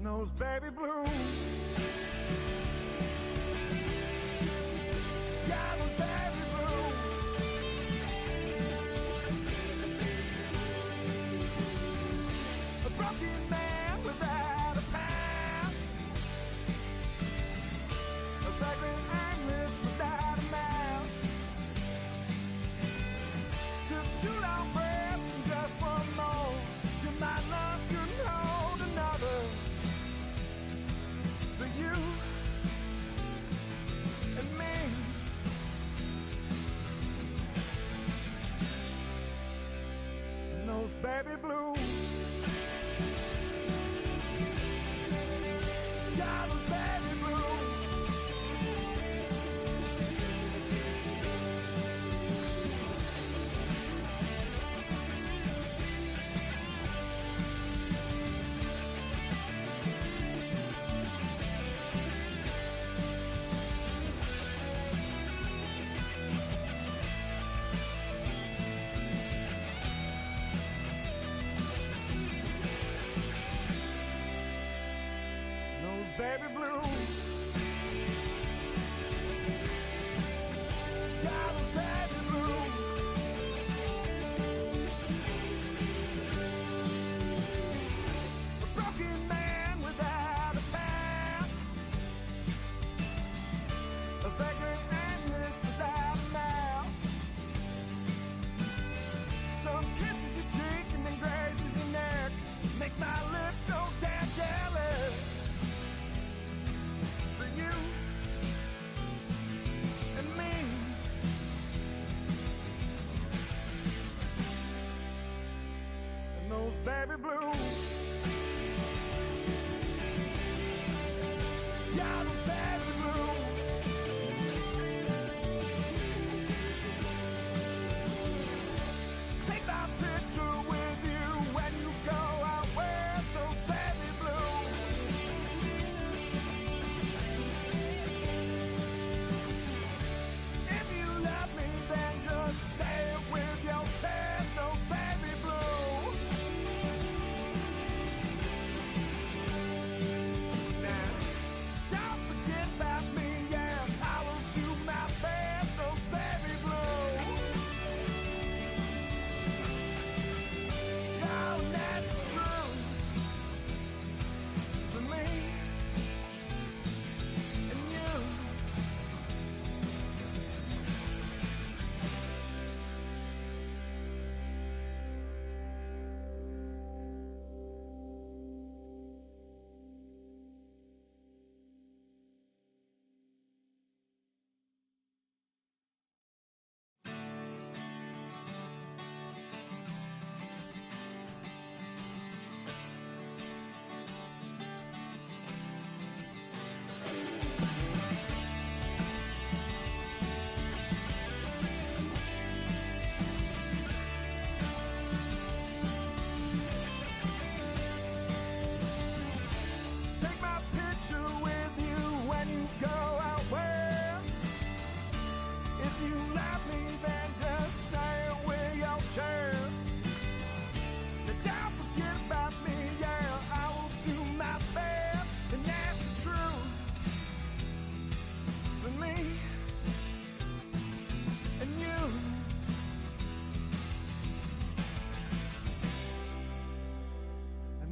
those baby blues. Yeah, those baby blues. A broken man without a past, a vagrant aimless without a mouth. Took 2 long breaths and just one more till my lungs couldn't hold another. For you and me, and those baby blues. Yeah, those baby blues. Baby blues. Yeah, those baby blues. A broken man without a past, a vagrant aimless without a mouth. Some kisses your cheek and then grazes your neck, makes my lips so damn jealous. You and me, and those baby blues. Yeah, those baby blues. Take my picture with you when you go out west, those baby blues. Say it with your chest, those baby blues. Now, don't forget about me, yeah, I will do my best, those baby blues. Oh, that's true for me and you.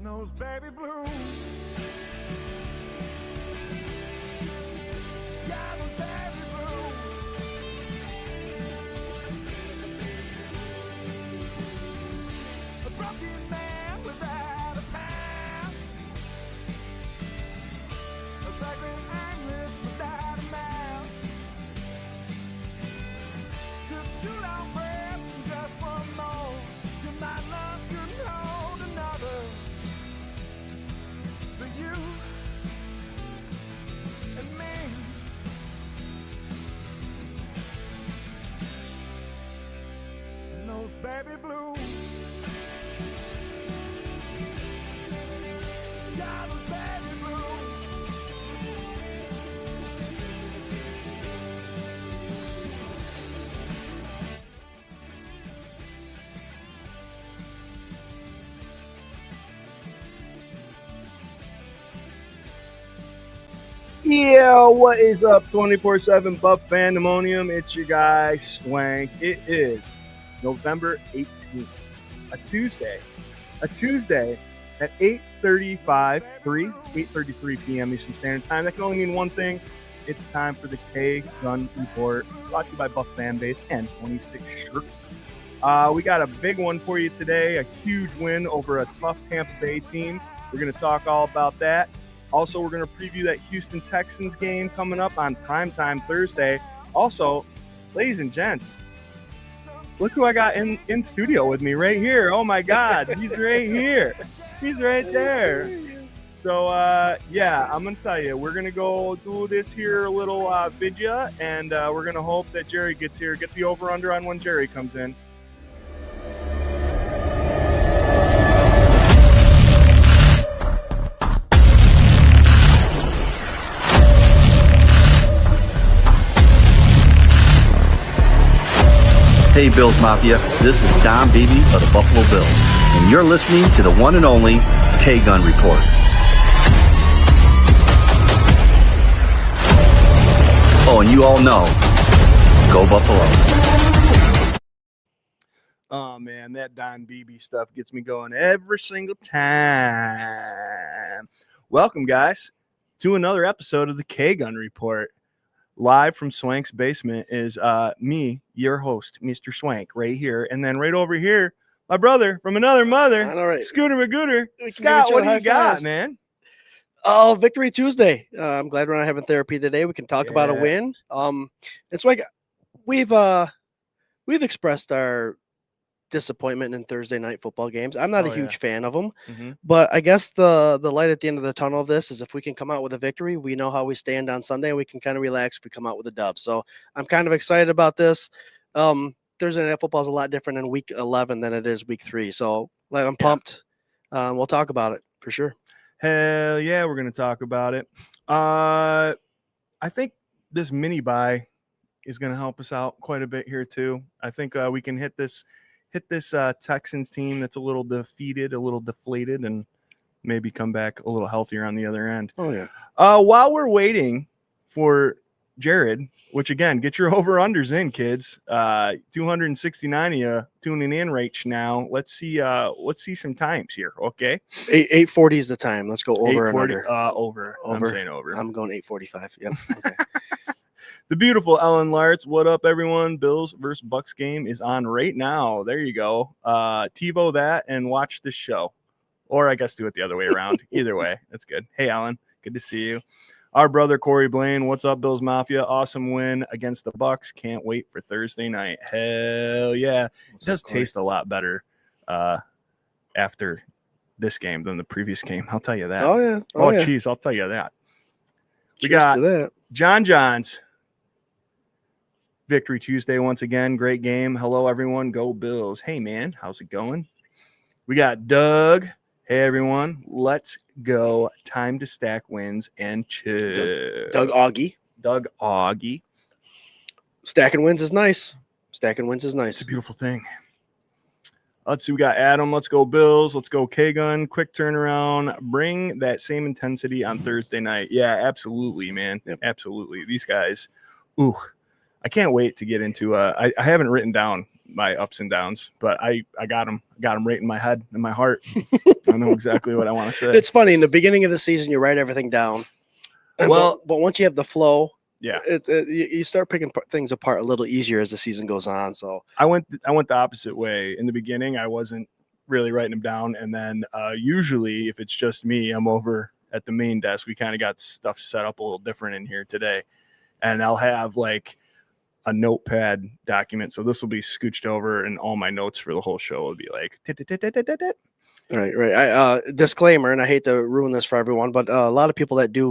Those baby blues. Yeah, those baby blues. A broken man without a past, a vagrant aimless without a mouth. Took 2 long breaths and just one more till my lungs couldn't hold another. Yeah, what is up, 24/7 Buff Pandemonium? It's your guy, Swank. It is November 18th, a Tuesday at 8:33 p.m. Eastern Standard Time. That can only mean one thing. It's time for the K-Gun Report, brought to you by Buff Fanbase and 26 Shirts. We got a big one for you today, a huge win over a tough Tampa Bay team. We're going to talk all about that. Also, we're going to preview that Houston Texans game coming up on primetime Thursday. Also, ladies and gents, look who I got in studio with me right here. Oh, my God. He's right here. He's right there. So, yeah, I'm going to tell you, we're going to go do this here a little vidya, and we're going to hope that Jerry gets here. Get the over-under on when Jerry comes in. Hey Bills Mafia, this is Don Beebe of the Buffalo Bills, and you're listening to the one and only K-Gun Report. Oh, and you all know, go Buffalo. Oh, man, that Don Beebe stuff gets me going every single time. Welcome, guys, to another episode of the K-Gun Report. Live from Swank's basement is me, your host, Mr. Swank, right here. And then right over here, my brother from another mother, All right. Scooter Magooter. Scott, what do you got, man? Oh, Victory Tuesday. I'm glad we're not having therapy today. We can talk about a win. It's like we've expressed our disappointment in Thursday night football games. I'm not a huge fan of them, but I guess the light at the end of the tunnel of this is if we can come out with a victory, we know how we stand on Sunday, and we can kind of relax if we come out with a dub. So I'm kind of excited about this. Thursday night football is a lot different in week 11 than it is week 3. So I'm pumped. We'll talk about it for sure. Hell yeah, we're going to talk about it. I think this mini bye is going to help us out quite a bit here too. I think we can hit this Texans team that's a little defeated, a little deflated, and maybe come back a little healthier on the other end. Oh, yeah. While we're waiting for Jared, which, again, get your over-unders in, kids. 269 of you tuning in right now. Let's see some times here, okay? 8:40 is the time. Let's go over and under. Over. I'm saying over. I'm going 8:45. Yep. Okay. The beautiful Ellen Lartz. What up, everyone? Bills versus Bucs game is on right now. There you go. TiVo that and watch this show. Or I guess do it the other way around. Either way, that's good. Hey, Alan. Good to see you. Our brother, Corey Blaine. What's up, Bills Mafia? Awesome win against the Bucs. Can't wait for Thursday night. Hell yeah. It does taste a lot better after this game than the previous game. I'll tell you that. Oh, yeah. Geez, I'll tell you that. We Cheers got to that. John Johns. Victory Tuesday once again. Great game. Hello, everyone. Go Bills. Hey, man. How's it going? We got Doug. Hey, everyone. Let's go. Time to stack wins and chill. Doug Augie. Stacking wins is nice. It's a beautiful thing. Let's see. We got Adam. Let's go Bills. Let's go K-Gun. Quick turnaround. Bring that same intensity on Thursday night. Yeah, absolutely, man. Yep. Absolutely. These guys. Ooh. I can't wait to get into I haven't written down my ups and downs, but I got them right in my head and my heart. I know exactly what I want to say. It's funny. In the beginning of the season, you write everything down. Well, but once you have the flow, yeah, you start picking things apart a little easier as the season goes on. So I went the opposite way. In the beginning, I wasn't really writing them down, and then usually if it's just me, I'm over at the main desk. We kind of got stuff set up a little different in here today, and I'll have like a notepad document. So this will be scooched over, and all my notes for the whole show will be like, right. Disclaimer, and I hate to ruin this for everyone, but a lot of people that do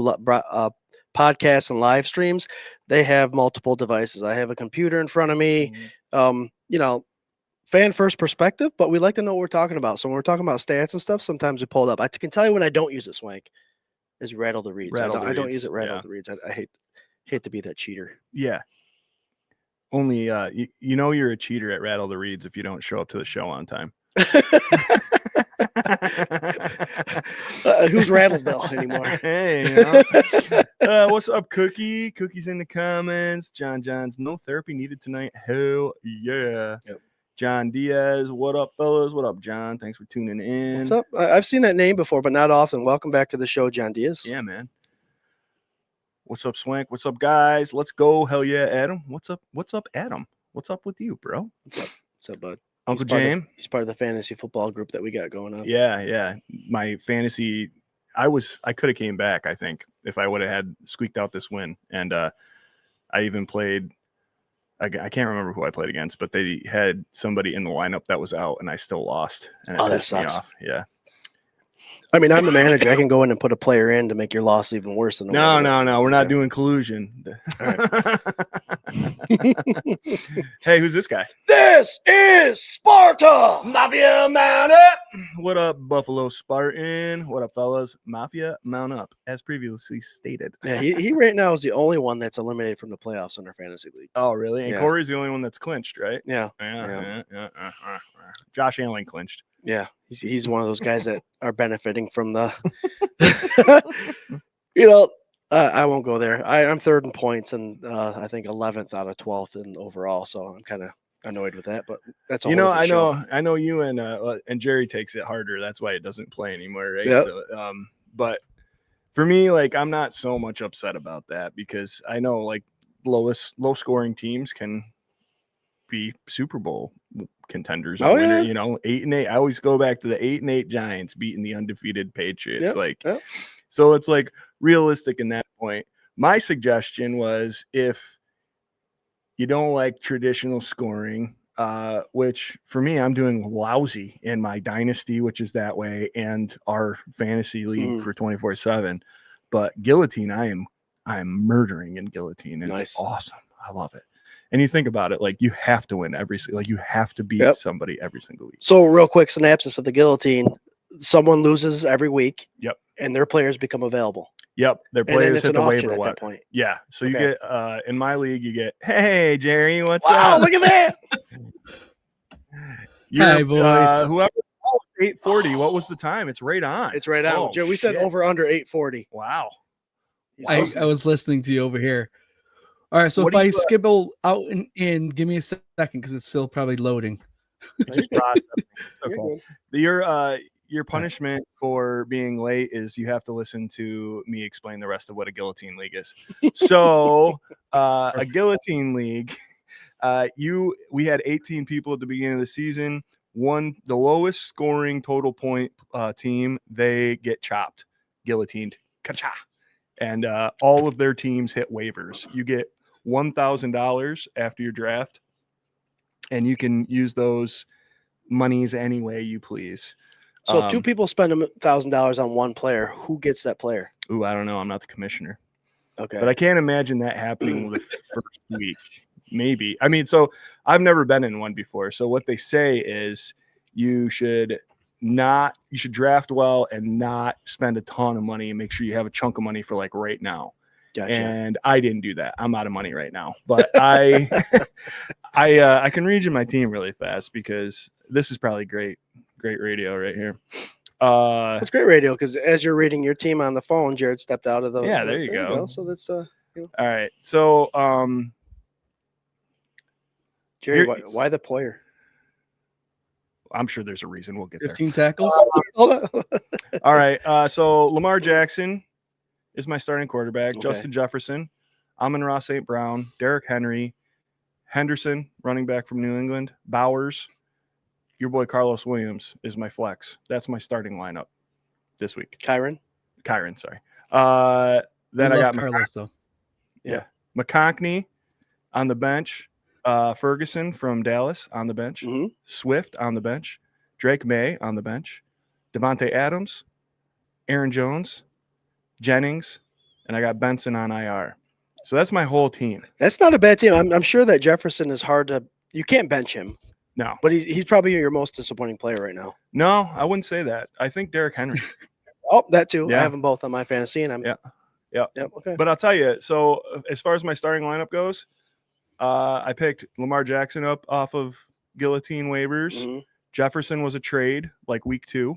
podcasts and live streams, they have multiple devices. I have a computer in front of me, fan first perspective, but we like to know what we're talking about. So when we're talking about stats and stuff, sometimes we pull it up. I can tell you when I don't use it, Swank, is rattle the reads. I don't use it rattle the reads. I hate to be that cheater. Yeah. Only you're a cheater at Rattle the Reeds if you don't show up to the show on time. Who's Rattleville anymore? Hey, What's up, Cookie? Cookie's in the comments. John's no therapy needed tonight. Hell yeah. Yep. John Diaz, what up, fellas? What up, John? Thanks for tuning in. What's up? I've seen that name before, but not often. Welcome back to the show, John Diaz. Yeah, man. What's up, Swank? What's up, guys? Let's go. Hell yeah, Adam. What's up? What's up, Adam? What's up with you, bro? What's up, bud? Uncle James? He's part of the fantasy football group that we got going on. Yeah. My fantasy, I could have came back, I think, if I would have had squeaked out this win. And I even played, I can't remember who I played against, but they had somebody in the lineup that was out, and I still lost. And it pissed me off. Yeah. I mean, I'm the manager. I can go in and put a player in to make your loss even worse than No. We're not doing collusion. All right. Hey, who's this guy? This is Sparta. Mafia Mount Up. What up, Buffalo Spartan? What up, fellas? Mafia Mount Up, as previously stated. Yeah, he right now is the only one that's eliminated from the playoffs in our fantasy league. Oh, really? And Yeah. Corey's the only one that's clinched, right? Yeah. Josh Allen clinched. Yeah, he's one of those guys that are benefiting from the. I won't go there. I'm third in points and I think 11th out of 12th in overall. So I'm kind of annoyed with that. But that's all. I know you and Jerry takes it harder. That's why it doesn't play anymore, right? Yep. So, but for me, like, I'm not so much upset about that because I know like low scoring teams can be Super Bowl contenders. Oh, winner, yeah. 8-8. I always go back to the 8-8 Giants beating the undefeated Patriots. Yep. So it's like realistic in that point. My suggestion was if you don't like traditional scoring, which for me, I'm doing lousy in my dynasty, which is that way, and our fantasy league for 24/7. But guillotine, I am murdering in guillotine. It's Nice. awesome. I love it. And you think about it, like you have to win you have to beat somebody every single week. So real quick synopsis of the guillotine: someone loses every week. Yep. And their players become available. Yep, their And then players it's hit an the auction waiver at wire. that point. Yeah, so you Okay. get in my league, you get, hey Jerry, what's Wow, up? look at that! Hi, boys. Whoever 8:40. What was the time? It's right on. It's right on. Oh, Joe, we said shit. over under 840. Wow. I was listening to you over here. All right, so What if do I you, skibble out and in, give me a second because it's still probably loading. just processing. It's You're okay. good. Your punishment for being late is you have to listen to me explain the rest of what a guillotine league is. So a guillotine league, we had 18 people at the beginning of the season. The lowest scoring total point team, they get chopped, guillotined, ka-cha. And all of their teams hit waivers. You get $1,000 after your draft, and you can use those monies any way you please. So if two people spend $1,000 on one player, who gets that player? Ooh, I don't know. I'm not the commissioner. Okay. But I can't imagine that happening the first week. Maybe. I mean, so I've never been in one before. So what they say is you should draft well and not spend a ton of money and make sure you have a chunk of money for like right now. Gotcha. And I didn't do that. I'm out of money right now. But I can read you my team really fast because this is probably great radio right here. It's great radio because as you're reading your team on the phone, Jared stepped out of the. Yeah, there you go. So that's All right. So Jerry, why the player? I'm sure there's a reason. We'll get there. 15 tackles. Hold on. All right. So Lamar Jackson is my starting quarterback. Okay. Justin Jefferson, Amon-Ra St. Brown, Derrick Henry, Henderson, running back from New England, Bowers, your boy Carlos Williams is my flex. That's my starting lineup this week. Kyron, sorry. Then I got Carlos though. Yeah. McConkey on the bench. Ferguson from Dallas on the bench. Mm-hmm. Swift on the bench. Drake May on the bench. Devontae Adams, Aaron Jones, Jennings, and I got Benson on IR. So that's my whole team. That's not a bad team. I'm sure that Jefferson is hard to. You can't bench him. No. But he's probably your most disappointing player right now. No, I wouldn't say that. I think Derrick Henry. Oh, that too. Yeah. I have them both on my fantasy, and I'm. Yeah. Yep. Okay. But I'll tell you, so as far as my starting lineup goes, I picked Lamar Jackson up off of guillotine waivers. Mm-hmm. Jefferson was a trade like week 2.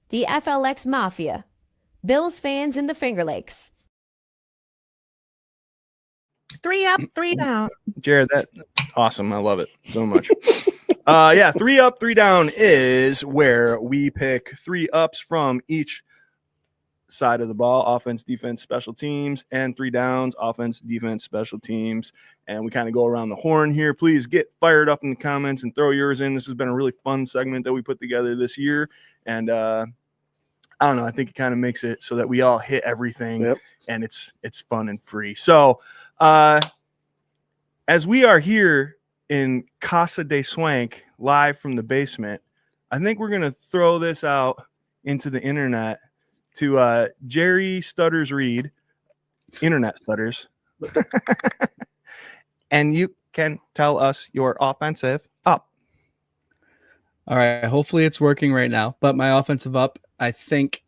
the FLX Mafia, Bills fans in the Finger Lakes. 3 up, 3 down. Jared, that awesome. I love it so much. 3 up, 3 down is where we pick 3 ups from each side of the ball: offense, defense, special teams, and 3 downs: offense, defense, special teams. And we kind of go around the horn here. Please get fired up in the comments and throw yours in. This has been a really fun segment that we put together this year. And I don't know, I think it kind of makes it so that we all hit everything. Yep. And it's fun and free. So as we are here in Casa de Swank, live from the basement, I think we're going to throw this out into the internet to Jerry Stutters Reed, Internet Stutters. And you can tell us your offensive up. All right. Hopefully it's working right now. But my offensive up, I think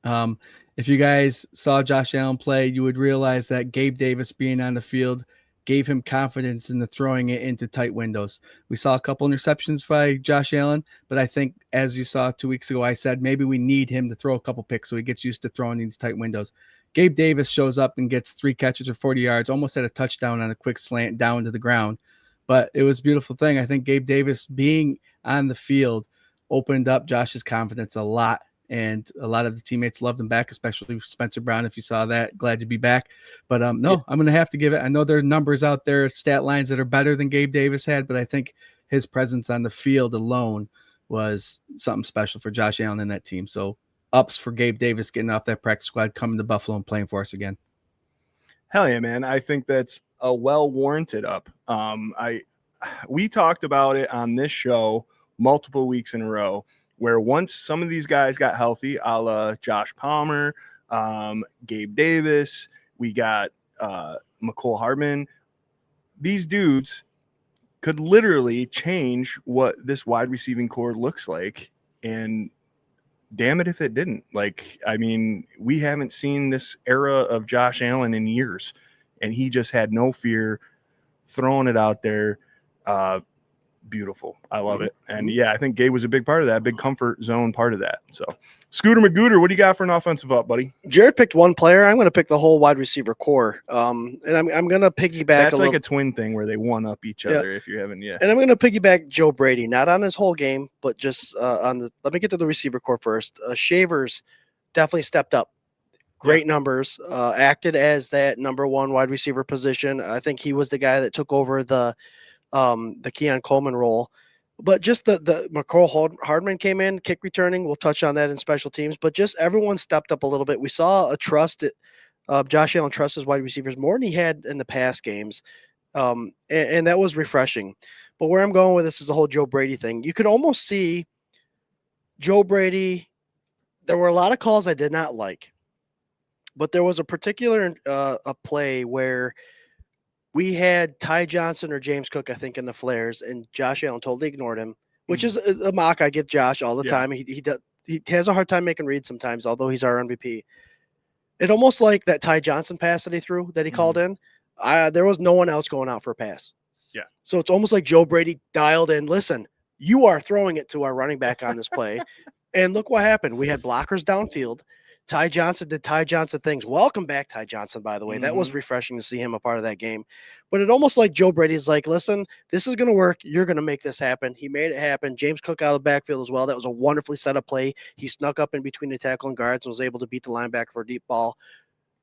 if you guys saw Josh Allen play, you would realize that Gabe Davis being on the field gave him confidence in the throwing it into tight windows. We saw a couple interceptions by Josh Allen, but I think, as you saw 2 weeks ago, I said maybe we need him to throw a couple picks so he gets used to throwing these tight windows. Gabe Davis shows up and gets 3 catches or 40 yards, almost had a touchdown on a quick slant down to the ground. But it was a beautiful thing. I think Gabe Davis being on the field opened up Josh's confidence a lot. And a lot of the teammates loved him back, especially Spencer Brown. If you saw that, glad to be back. But I'm going to have to give it. I know there are numbers out there, stat lines that are better than Gabe Davis had, but I think his presence on the field alone was something special for Josh Allen and that team. So ups for Gabe Davis getting off that practice squad, coming to Buffalo and playing for us again. Hell yeah, man. I think that's a well-warranted up. We talked about it on this show multiple weeks in a row, where once some of these guys got healthy, a la Josh Palmer, Gabe Davis, we got McCole Hardman, these dudes could literally change what this wide receiving core looks like. And damn it if it didn't. Like, I mean, we haven't seen this era of Josh Allen in years, and he just had no fear throwing it out there. Beautiful. I love it. And yeah, I think Gabe was a big part of that, big comfort zone part of that. So Scooter Magooter, what do you got for an offensive up, buddy? Jared picked one player. I'm going to pick the whole wide receiver core. And I'm going to piggyback. That's like a twin thing where they one up each other. If you haven't yet. And I'm going to piggyback Joe Brady, not on his whole game, but just on the. Let me get to the receiver core first. Shavers definitely stepped up. Great numbers. Acted as that number one wide receiver position. I think he was the guy that took over the Keon Coleman role, but just the McCole Hardman came in, kick returning. We'll touch on that in special teams, but just everyone stepped up a little bit. We saw a trust. Josh Allen trusts his wide receivers more than he had in the past games, and that was refreshing. But where I'm going with this is the whole Joe Brady thing. You could almost see Joe Brady. There were a lot of calls I did not like, but there was a particular a play where we had Ty Johnson or James Cook, I think, in the flares, and Josh Allen totally ignored him, which is a mock. I get Josh all the time. He has a hard time making reads sometimes, although he's our MVP. It almost like that Ty Johnson pass that he threw, that he called in. There was no one else going out for a pass. Yeah. So it's almost like Joe Brady dialed in. Listen, you are throwing it to our running back on this play, and look what happened. We had blockers downfield. Ty Johnson did Ty Johnson things. Welcome back, Ty Johnson, by the way. That was refreshing to see him a part of that game. But it almost like Joe Brady's like, listen, this is going to work. You're going to make this happen. He made it happen. James Cook out of the backfield as well. That was a wonderfully set up play. He snuck up in between the tackle and guards and was able to beat the linebacker for a deep ball.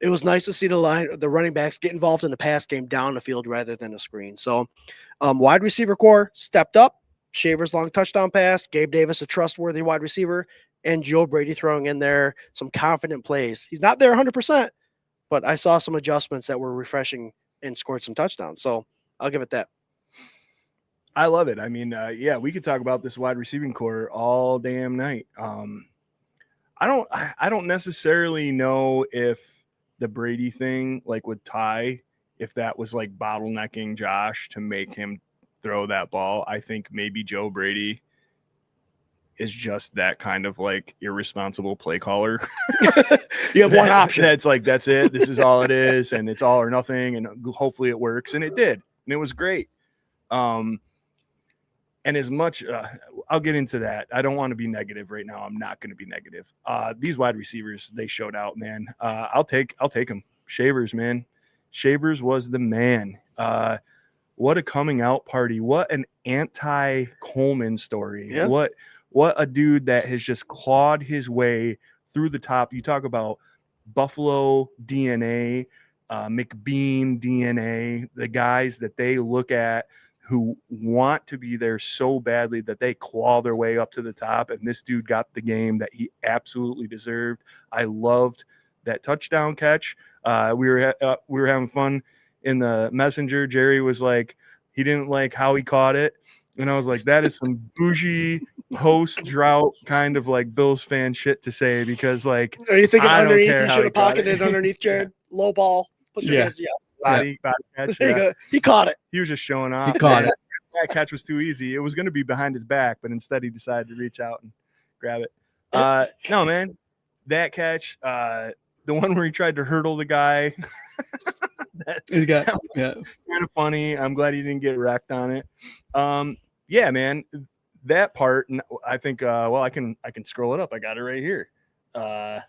It was nice to see the running backs get involved in the pass game down the field rather than a screen. So wide receiver core stepped up. Shavers long touchdown pass. Gabe Davis, a trustworthy wide receiver. And Joe Brady throwing in there some confident plays. He's not there 100%, but I saw some adjustments that were refreshing and scored some touchdowns. So I'll give it that. I love it. I mean, we could talk about this wide receiving core all damn night. I don't necessarily know if the Brady thing, like with Ty, if that was like bottlenecking Josh to make him throw that ball. I think maybe Joe Brady is just that kind of like irresponsible play caller. You have one option. That's like, that's it. This is all it is. And it's all or nothing. And hopefully it works. And it did. And it was great. And as much, I'll get into that. I don't want to be negative right now. I'm not going to be negative. These wide receivers, they showed out, man. I'll take them. Shavers, man. Shavers was the man. What a coming out party. What an anti-Coleman story. Yeah. What a dude that has just clawed his way through the top. You talk about Buffalo DNA, McBean DNA, the guys that they look at who want to be there so badly that they claw their way up to the top. And this dude got the game that he absolutely deserved. I loved that touchdown catch. We were having fun in the messenger. Jerry was like, he didn't like how he caught it. And I was like, that is some bougie post-drought kind of like Bills fan shit to say, because like, Are you thinking I don't underneath? care He how should he have caught pocketed it. underneath Jared. Low ball. Put your Yeah. hands. Yeah. body catch. There you Yeah. go. He caught it. He was just showing off. He caught man. it. That catch was too easy. It was going to be behind his back, but instead he decided to reach out and grab it. No, man, that catch, the one where he tried to hurdle the guy, that was kind of funny. I'm glad he didn't get wrecked on it. Yeah, man, that part. I think. Well, I can scroll it up. I got it right here. Let's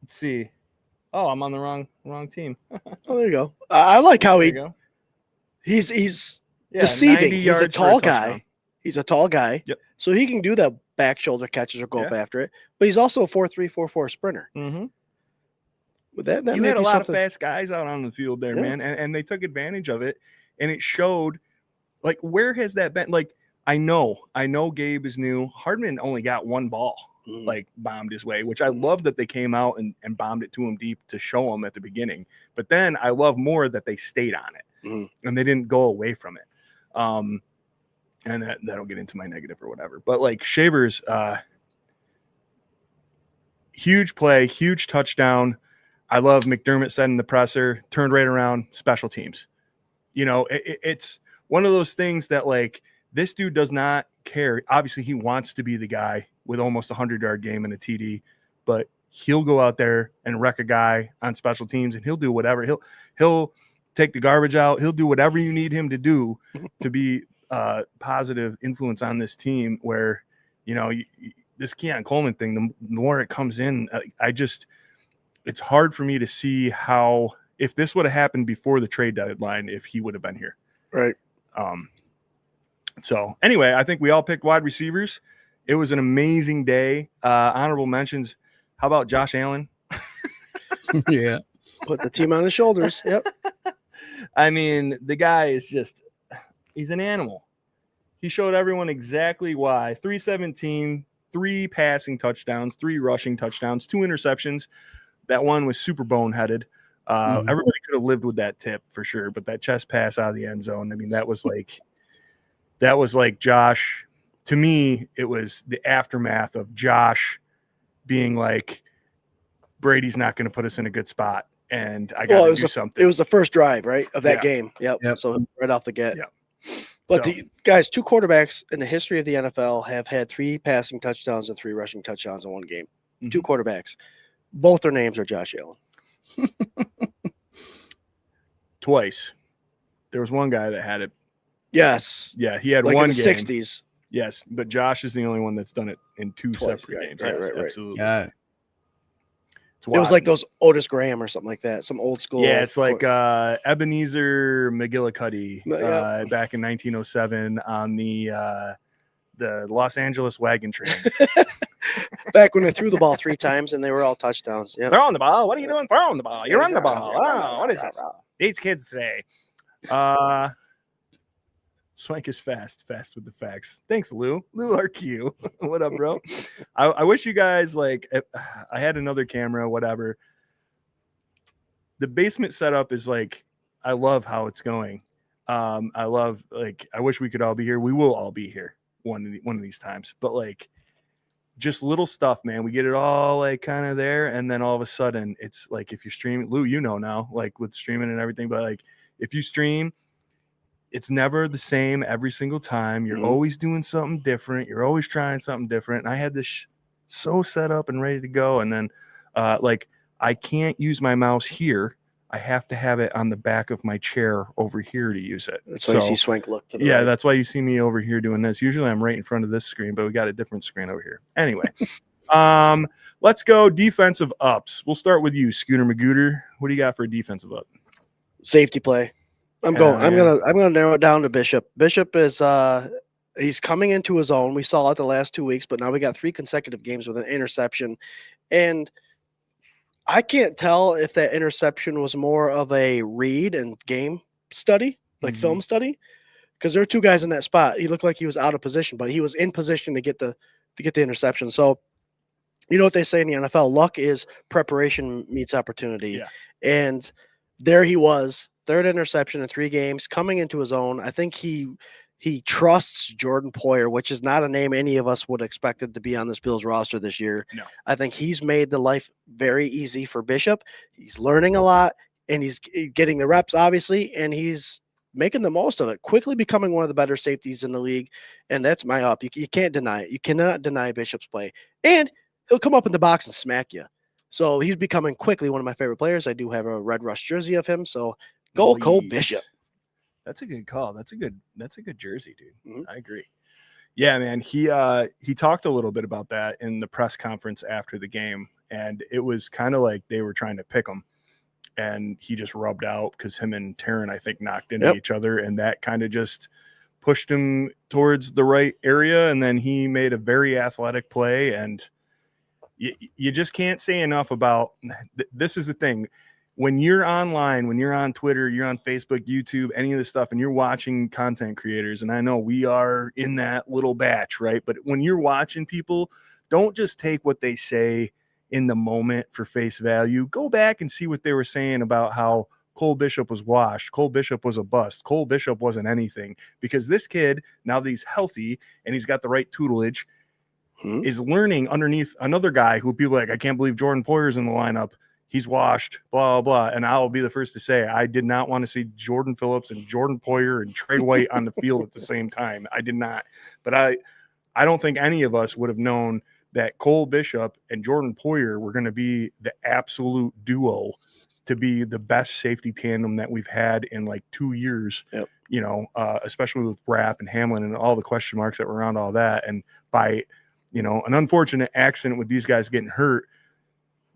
see. Oh, I'm on the wrong team. Oh, there you go. I like how There you go. he's Yeah, deceiving. 90 He's a yards for tall touchdown. guy. He's a tall guy. Yep. So he can do that back shoulder catches or go up Yeah. after it. But he's also a 4.344 sprinter. Mm-hmm. With that You may had a be lot of something- fast guys out on the field there, Yeah. man, and they took advantage of it, and it showed. Like, where has that been? Like, I know Gabe is new. Hardman only got one ball, like bombed his way, which I love that they came out and bombed it to him deep to show him at the beginning. But then I love more that they stayed on it and they didn't go away from it. And that'll get into my negative or whatever. But like Shavers, huge play, huge touchdown. I love McDermott said in the presser, turned right around, special teams. You know, it's one of those things that like this dude does not care. Obviously, he wants to be the guy with almost a 100-yard game and a TD, but he'll go out there and wreck a guy on special teams, and he'll do whatever. He'll take the garbage out. He'll do whatever you need him to do to be a positive influence on this team. Where, you know, this Keon Coleman thing, the more it comes in, it's hard for me to see how, if this would have happened before the trade deadline, if he would have been here. Right. So anyway, I think we all picked wide receivers. It was an amazing day. Honorable mentions. How about Josh Allen? Yeah. Put the team on his shoulders. Yep. I mean, the guy is just, he's an animal. He showed everyone exactly why. 317, 3 passing touchdowns, 3 rushing touchdowns, 2 interceptions. That one was super boneheaded. Everybody could have lived with that tip for sure, but that chest pass out of the end zone, I mean, that was like Josh. To me, it was the aftermath of Josh being like, Brady's not going to put us in a good spot, and I got to do something. It was the first drive, right, of that Yeah. game. Yep. So right off the get. Yep. But So- the guys, 2 quarterbacks in the history of the NFL have had 3 passing touchdowns and 3 rushing touchdowns in one game. 2 quarterbacks. Both their names are Josh Allen. Twice. There was one guy that had it. Yes. Yeah, he had Like one in the game. 60s. Yes, but Josh is the only one that's done it in 2 Twice, separate right, games. right, Yes, right, right. absolutely. Yeah. It's It was wild. like those Otis Graham or something like that. Some old school. Yeah, it's like Ebenezer McGillicuddy Yeah. back in 1907 on the Los Angeles wagon train. back when they threw the ball 3 times and they were all touchdowns. Yeah. Throwing the ball. What are you doing? Throwing the ball. You're on the ball. Oh, what is this? These kids today. Swank is fast with the facts. Thanks, Lou. Lou RQ. What up, bro? I wish you guys, like, I had another camera, whatever. The basement setup is like, I love how it's going. I love, like, I wish we could all be here. We will all be here one of these times. But like, just little stuff, man. We get it all like kind of there, and then all of a sudden, it's like if you're streaming, Lou, you know now, like with streaming and everything. But like, if you stream, it's never the same every single time. You're always doing something different. You're always trying something different. And I had this so set up and ready to go. And then like, I can't use my mouse here. I have to have it on the back of my chair over here to use it. That's why you see Swank look to the yeah, right. that's why you see me over here doing this. Usually I'm right in front of this screen, but we got a different screen over here. Anyway, let's go defensive ups. We'll start with you, Scooter Magooter. What do you got for a defensive up? Safety play. I'm gonna narrow it down to Bishop. Bishop is he's coming into his own. We saw it the last 2 weeks, but now we got 3 consecutive games with an interception. And I can't tell if that interception was more of a read and game study, like film study, because there are 2 guys in that spot. He looked like he was out of position, but he was in position to get the interception. So, you know what they say in the NFL: luck is preparation meets opportunity. Yeah. And there he was, 3rd interception in 3 games, coming into his own. I think he trusts Jordan Poyer, which is not a name any of us would expected to be on this Bills roster this year. No. I think he's made the life very easy for Bishop. He's learning a lot, and he's getting the reps, obviously, and he's making the most of it, quickly becoming one of the better safeties in the league, and that's my up. You can't deny it. You cannot deny Bishop's play. And he'll come up in the box and smack you. So he's becoming quickly one of my favorite players. I do have a Red Rush jersey of him, so go Cole Bishop. That's a good call. That's a good jersey, dude. I agree. Yeah, man. He talked a little bit about that in the press conference after the game, and it was kind of like they were trying to pick him, and he just rubbed out because him and Taryn, I think, knocked into each other, and that kind of just pushed him towards the right area, and then he made a very athletic play, and you just can't say enough about this is the thing. When you're online, when you're on Twitter, you're on Facebook, YouTube, any of this stuff, and you're watching content creators, and I know we are in that little batch, right? But when you're watching people, don't just take what they say in the moment for face value. Go back and see what they were saying about how Cole Bishop was washed. Cole Bishop was a bust. Cole Bishop wasn't anything. Because this kid, now that he's healthy and he's got the right tutelage, is learning underneath another guy who people are like, I can't believe Jordan Poyer's in the lineup. He's washed, blah, blah, blah. And I'll be the first to say, I did not want to see Jordan Phillips and Jordan Poyer and Trey White on the field at the same time. I did not. But I don't think any of us would have known that Cole Bishop and Jordan Poyer were going to be the absolute duo to be the best safety tandem that we've had in like 2 years, you know, especially with Rapp and Hamlin and all the question marks that were around all that. And by, you know, an unfortunate accident with these guys getting hurt,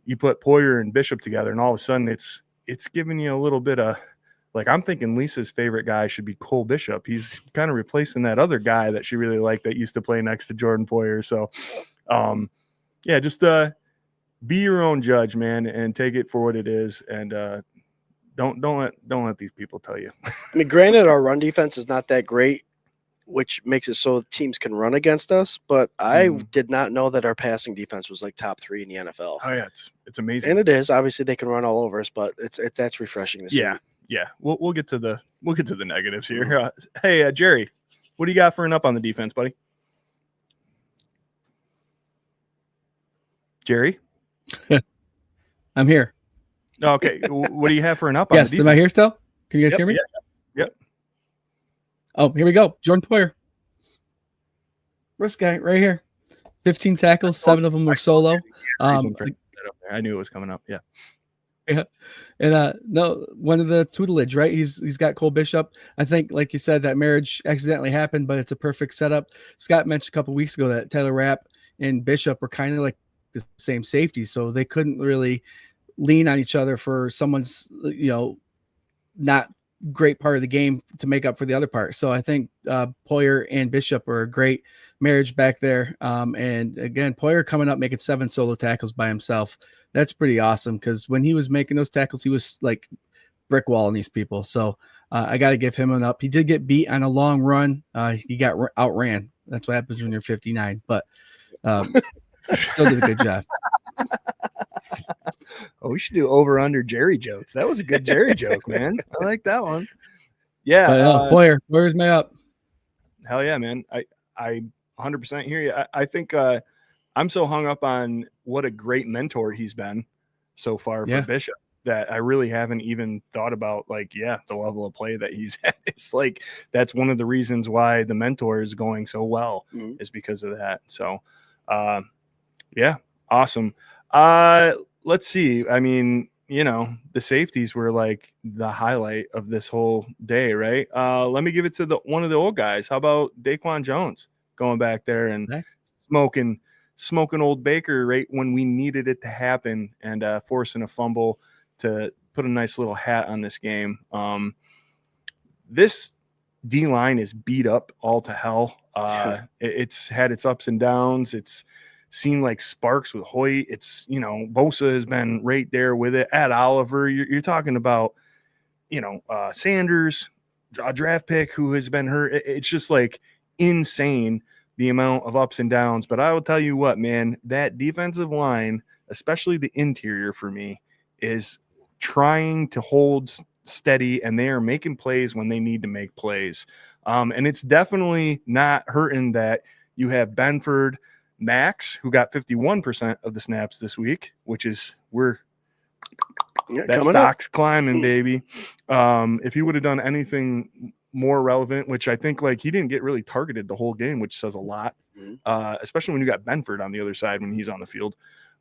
you put Poyer and Bishop together, and all of a sudden it's giving you a little bit of, like, I'm thinking Lisa's favorite guy should be Cole Bishop. He's kind of replacing that other guy that she really liked that used to play next to Jordan Poyer. So, yeah, just be your own judge, man, and take it for what it is, and don't let these people tell you. I mean, granted, our run defense is not that great, which makes it so teams can run against us. But I did not know that our passing defense was like top 3 in the NFL. Oh yeah, it's amazing, and it is. Obviously, they can run all over us, but that's refreshing to see. Yeah. We'll get to the negatives here. Hey, Jerry, what do you got for an up on the defense, buddy? Jerry, I'm here. Okay, what do you have for an up on the defense? Am I here still? Can you guys hear me? Yep. Oh, here we go. Jordan Poyer. This guy right here. 15 tackles, 7 of them were solo. I knew it was coming up. Yeah. And no, one of the tutelage, right? He's got Cole Bishop. I think, like you said, that marriage accidentally happened, but it's a perfect setup. Scott mentioned a couple weeks ago that Tyler Rapp and Bishop were kind of like the same safety, so they couldn't really lean on each other for someone's, you know, not great part of the game to make up for the other part. So I think Poyer and Bishop are a great marriage back there. And again, Poyer coming up making 7 solo tackles by himself. That's pretty awesome, because when he was making those tackles, he was like brick walling these people. So I got to give him an up. He did get beat on a long run. He got outran. That's what happens when you're 59, but still did a good job. Oh, we should do over under Jerry jokes. That was a good Jerry joke, man. I like that one. Yeah. Poyer's my up. Hell yeah, man. I 100% hear you. I think I'm so hung up on what a great mentor he's been so far for Bishop that I really haven't even thought about, like, the level of play that he's at. It's like, that's one of the reasons why the mentor is going so well is because of that. So, yeah, awesome. Let's see. I mean, the safeties were like the highlight of this whole day, right? Let me give it to one of the old guys. How about Daquan Jones going back there and smoking old Baker right when we needed it to happen, and forcing a fumble to put a nice little hat on this game. This D-line is beat up all to hell. It's had its ups and downs. It's seen like sparks with Hoyt. It's, Bosa has been right there with it. At Oliver, you're talking about, Sanders, a draft pick who has been hurt. It's just like insane the amount of ups and downs. But I will tell you what, man, that defensive line, especially the interior for me, is trying to hold steady, and they are making plays when they need to make plays. And it's definitely not hurting that you have Benford, Max, who got 51% of the snaps this week, which is that stock's climbing, baby. If he would have done anything more relevant, which I think like he didn't get really targeted the whole game, which says a lot, especially when you got Benford on the other side when he's on the field.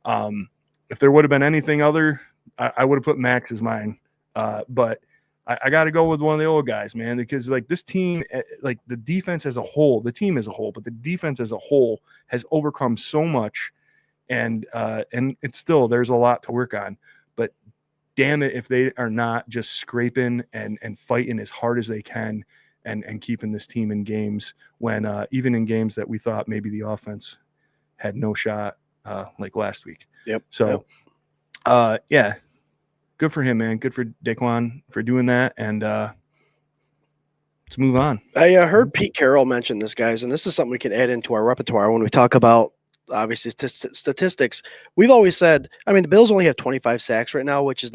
If there would have been anything other, I would have put Max as mine. But I got to go with one of the old guys, man, because like this team, like the defense as a whole, the team as a whole, but the defense as a whole has overcome so much, and it's still, there's a lot to work on. But damn it, if they are not just scraping and fighting as hard as they can and keeping this team in games when even in games that we thought maybe the offense had no shot, like last week. Yep. So, yeah. Good for him, man. Good for Daquan for doing that. And let's move on. I heard Pete Carroll mention this, guys, and this is something we can add into our repertoire when we talk about, obviously, statistics. We've always said, the Bills only have 25 sacks right now, which is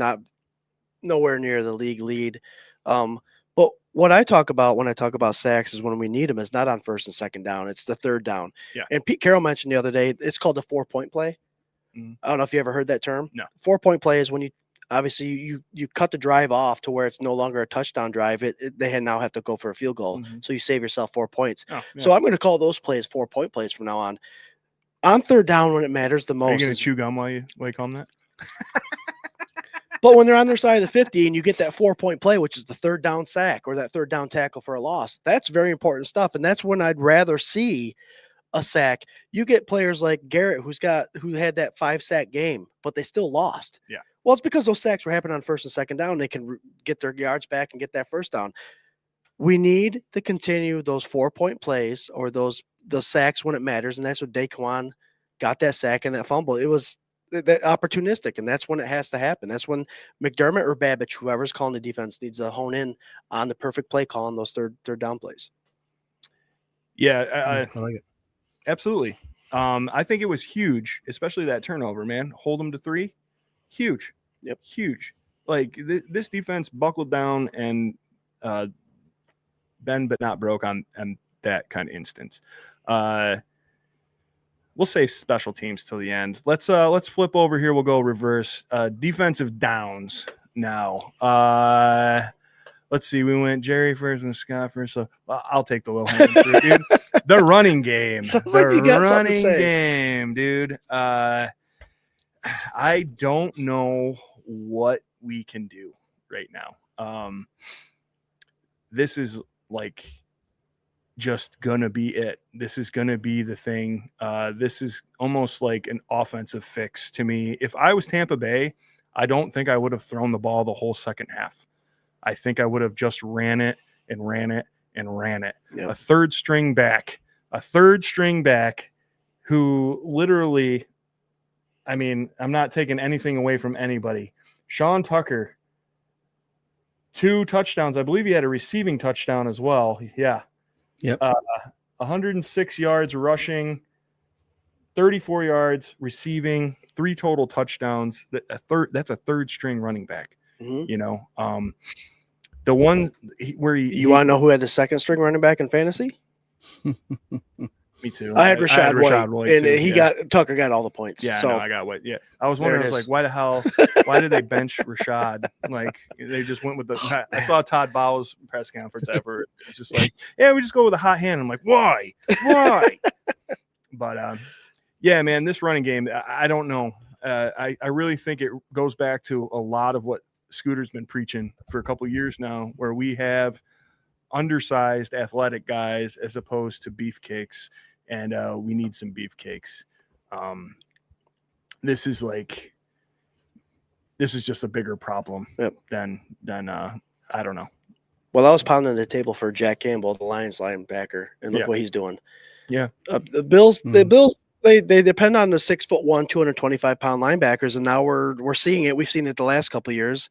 nowhere near the league lead. But what I talk about when I talk about sacks is when we need them is not on first and second down. It's the third down. Yeah. And Pete Carroll mentioned the other day, it's called the 4-point play. Mm-hmm. I don't know if you ever heard that term. No. 4-point play is when you cut the drive off to where it's no longer a touchdown drive. They now have to go for a field goal. Mm-hmm. So you save yourself 4 points. Oh, yeah. So I'm going to call those plays 4-point plays from now on. On third down when it matters the most. Are you going to chew gum while you call them that? But when they're on their side of the 50 and you get that 4-point play, which is the third down sack or that third down tackle for a loss, that's very important stuff. And that's when I'd rather see a sack. You get players like Garrett who had that 5-sack game, but they still lost. Yeah. Well, it's because those sacks were happening on first and second down. They can get their yards back and get that first down. We need to continue those 4-point plays or those sacks when it matters, and that's what Daquan got that sack and that fumble. It was that opportunistic, and that's when it has to happen. That's when McDermott or Babbage, whoever's calling the defense, needs to hone in on the perfect play call on those third down plays. Yeah, I like it. Absolutely. I think it was huge, especially that turnover, man. Hold them to 3. Huge. Yep. Huge. Like this defense buckled down and bend but not broke on that kind of instance. We'll save special teams till the end. Let's flip over here. We'll go reverse. Defensive downs now. Let's see. We went Jerry first and Scott first. So I'll take the low hanging fruit, dude. The running game. Running game, dude. I don't know what we can do right now. This is like just gonna be it. This is gonna be the thing. This is almost like an offensive fix to me. If I was Tampa Bay, I don't think I would have thrown the ball the whole second half. I think I would have just ran it and ran it and ran it. Yep. A third string back who literally, I'm not taking anything away from anybody. Sean Tucker, 2 touchdowns. I believe he had a receiving touchdown as well. Yeah. Yep. 106 yards rushing, 34 yards receiving, 3 total touchdowns. That's a third string running back. Mm-hmm. The one where you want to know who had the second string running back in fantasy? Me too. I had Rashad White and too, Tucker got all the points. Yeah, so no, I got White. Yeah, I was wondering, I was like, why the hell? Why did they bench Rashad? Like they just went with the. I saw Todd Bowles press conference ever. It's just like, yeah, we just go with a hot hand. I'm like, why? But yeah, man, this running game, I don't know. I really think it goes back to a lot of what Scooter's been preaching for a couple years now, where we have undersized athletic guys as opposed to beefcakes, and we need some beefcakes. This is just a bigger problem than I don't know. Well, I was pounding the table for Jack Campbell, the Lions linebacker, and look what he's doing. Yeah. The Bills, they depend on the 6'1", 225-pound linebackers, and now we're seeing it. We've seen it the last couple of years,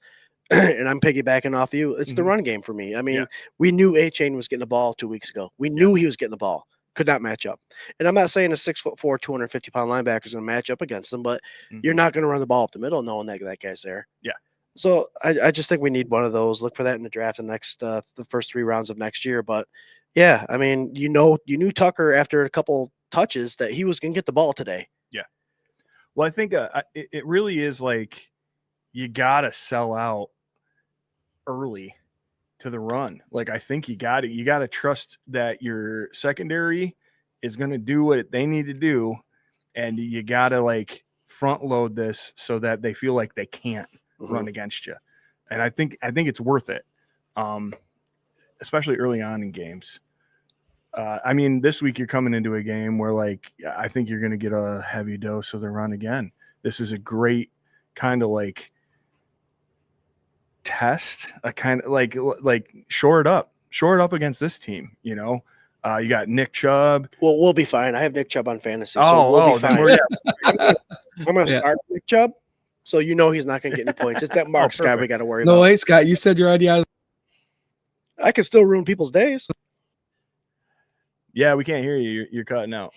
and I'm piggybacking off you. It's the run game for me. I mean, we knew A-Chain was getting the ball 2 weeks ago. We knew he was getting the ball. Could not match up. And I'm not saying a 6'4", 250-pound linebacker is going to match up against them, but you're not going to run the ball up the middle knowing that guy's there. Yeah. So I just think we need one of those. Look for that in the draft the first 3 rounds of next year. But yeah, I mean, you knew Tucker after a couple touches that he was going to get the ball today. Yeah. Well, I think it really is like you got to sell out early to the run. Like, I think you got to trust that your secondary is going to do what they need to do. And you got to like front load this so that they feel like they can't run against you. And I think it's worth it. Especially early on in games. I mean, this week you're coming into a game where like, I think you're going to get a heavy dose of the run again. This is a great kind of like test, a kind of like shore it up against this team. You know, you got Nick Chubb. Well, we'll be fine. I have Nick Chubb on fantasy. So we'll be fine. I'm going to start Nick Chubb. So he's not going to get any points. It's that Mark Scott we got to worry about. No, wait, Scott, you said you're already out. I can still ruin people's days. Yeah, we can't hear you. You're cutting out.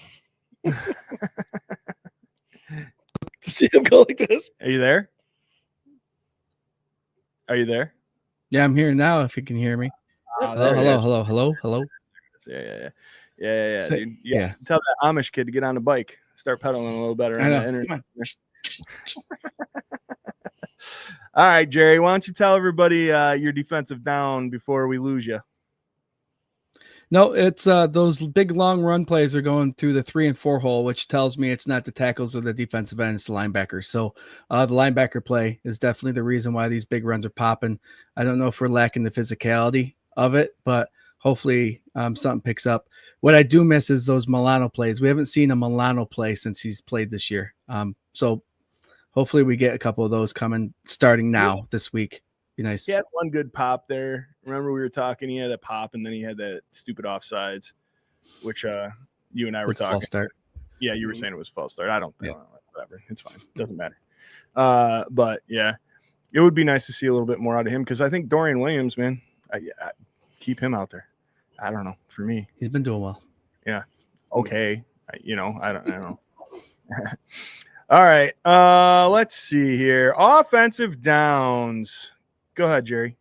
See him go like this. Are you there? Are you there? Yeah, I'm here now. If you can hear me. Hello. Yeah. Dude. Yeah. Tell that Amish kid to get on the bike. Start pedaling a little better on the internet. All right, Jerry, why don't you tell everybody your defensive down before we lose you? No, it's those big long run plays are going through the 3 and 4 hole, which tells me it's not the tackles or the defensive end, it's the linebackers. So the linebacker play is definitely the reason why these big runs are popping. I don't know if we're lacking the physicality of it, but hopefully something picks up. What I do miss is those Milano plays. We haven't seen a Milano play since he's played this year. So hopefully we get a couple of those coming starting now this week. Be nice. He had one good pop there. Remember we were talking, he had a pop and then he had that stupid offsides, which you and I were talking. False start. Yeah, you were saying it was false start. I don't know. Whatever. It's fine. Doesn't matter. But yeah, it would be nice to see a little bit more out of him because I think Dorian Williams, man, I keep him out there. I don't know. For me, he's been doing well. Yeah. Okay. I don't know. All right. Let's see here. Offensive downs. Go ahead, Jerry.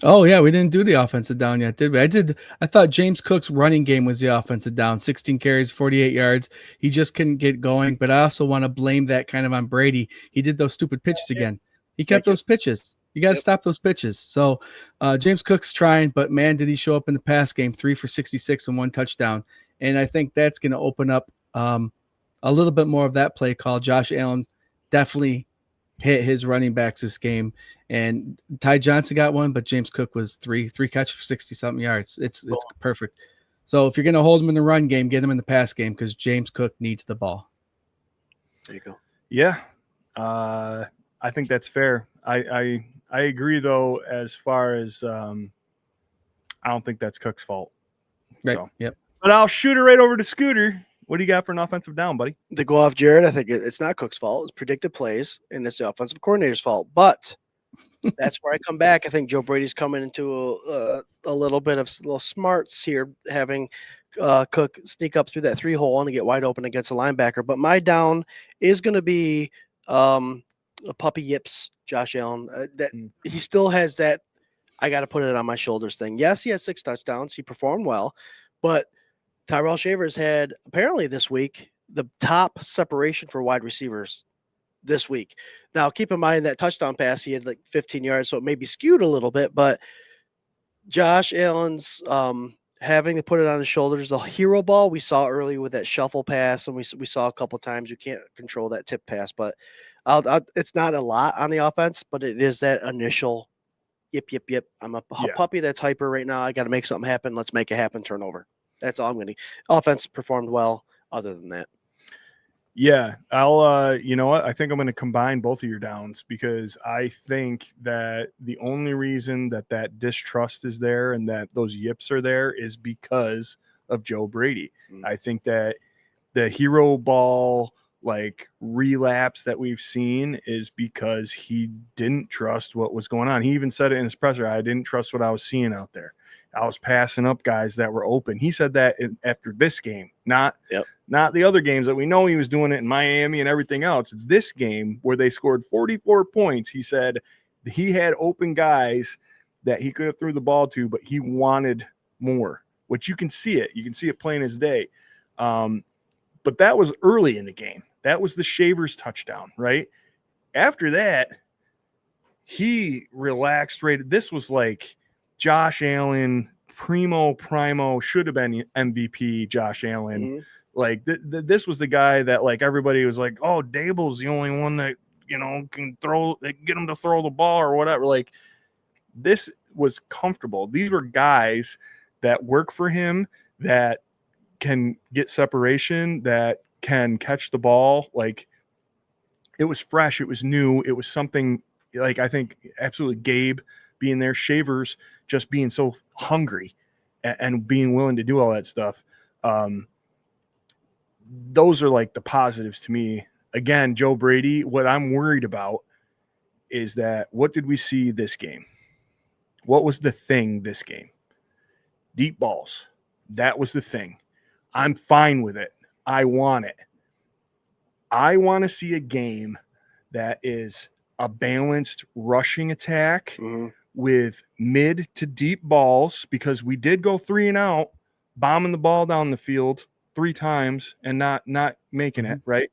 Oh, yeah, we didn't do the offensive down yet, did we? I thought James Cook's running game was the offensive down. 16 carries, 48 yards. He just couldn't get going, but I also want to blame that kind of on Brady. He did those stupid pitches again. He kept those pitches. You got to stop those pitches. So James Cook's trying, but man, did he show up in the pass game, 3 for 66 and 1 touchdown. And I think that's going to open up a little bit more of that play call. Josh Allen definitely hit his running backs this game, and Ty Johnson got one, but James Cook was three catch for 60-something yards. It's perfect. So if you're going to hold him in the run game, get him in the pass game because James Cook needs the ball. There you go. Yeah, I think that's fair. I agree though, as far as I don't think that's Cook's fault. Right. So. Yep. But I'll shoot it right over to Scooter. What do you got for an offensive down, buddy? To go off Jared, I think it's not Cook's fault. It's predicted plays, and it's the offensive coordinator's fault. But that's where I come back. I think Joe Brady's coming into a little bit of little smarts here, having Cook sneak up through that 3 hole and get wide open against a linebacker. But my down is going to be a puppy yips, Josh Allen. That he still has that I got to put it on my shoulders thing. Yes, he has 6 touchdowns. He performed well, but Tyrell Shavers had apparently this week the top separation for wide receivers this week. Now, keep in mind that touchdown pass, he had like 15 yards, so it may be skewed a little bit, but Josh Allen's having to put it on his shoulders. The hero ball we saw early with that shuffle pass, and we saw a couple times. You can't control that tip pass, but it's not a lot on the offense, but it is that initial yip. I'm a puppy that's hyper right now. I got to make something happen. Let's make it happen. Turnover. That's all I'm going to. Offense performed well. Other than that. Yeah, I'll you know what? I think I'm going to combine both of your downs because I think that the only reason that distrust is there and that those yips are there is because of Joe Brady. I think that the hero ball like relapse that we've seen is because he didn't trust what was going on. He even said it in his presser, I didn't trust what I was seeing out there. I was passing up guys that were open. He said that after this game, not the other games that we know he was doing it in Miami and everything else. This game where they scored 44 points, he said he had open guys that he could have threw the ball to, but he wanted more, which you can see it. You can see it plain as day. But that was early in the game. That was the Shavers touchdown, right? After that, he relaxed. This was like Josh Allen, primo, should have been MVP Josh Allen. Mm-hmm. Like this was the guy that like everybody was like, oh, Dable's the only one that, you know, can get him to throw the ball or whatever. Like this was comfortable. These were guys that work for him, that can get separation, that can catch the ball. Like it was fresh. It was new. It was something like, I think absolutely Gabe being there, Shavers just being so hungry and being willing to do all that stuff. Those are like the positives to me. Again, Joe Brady, what I'm worried about is that what did we see this game? What was the thing this game? Deep balls. That was the thing. I'm fine with it. I want it. I want to see a game that is a balanced rushing attack with mid to deep balls, because we did go 3 and out, bombing the ball down the field 3 times and not making it, right?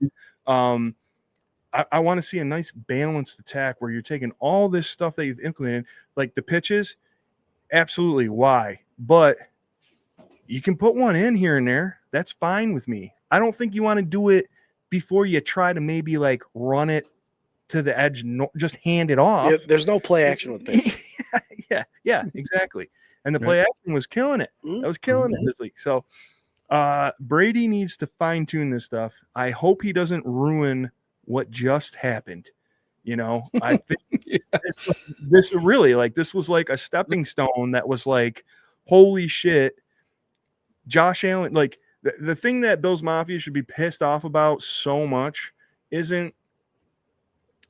I want to see a nice balanced attack where you're taking all this stuff that you've implemented, like the pitches, absolutely, why? But you can put one in here and there. That's fine with me. I don't think you want to do it before you try to maybe like run it to the edge, just hand it off. Yeah, there's no play action with pitch. yeah, exactly. And the play action was killing it. That was killing it this week. So Brady needs to fine tune this stuff. I hope he doesn't ruin what just happened. You know, I think this really, like, this was like a stepping stone that was like, holy shit, Josh Allen. Like the thing that Bills Mafia should be pissed off about so much isn't,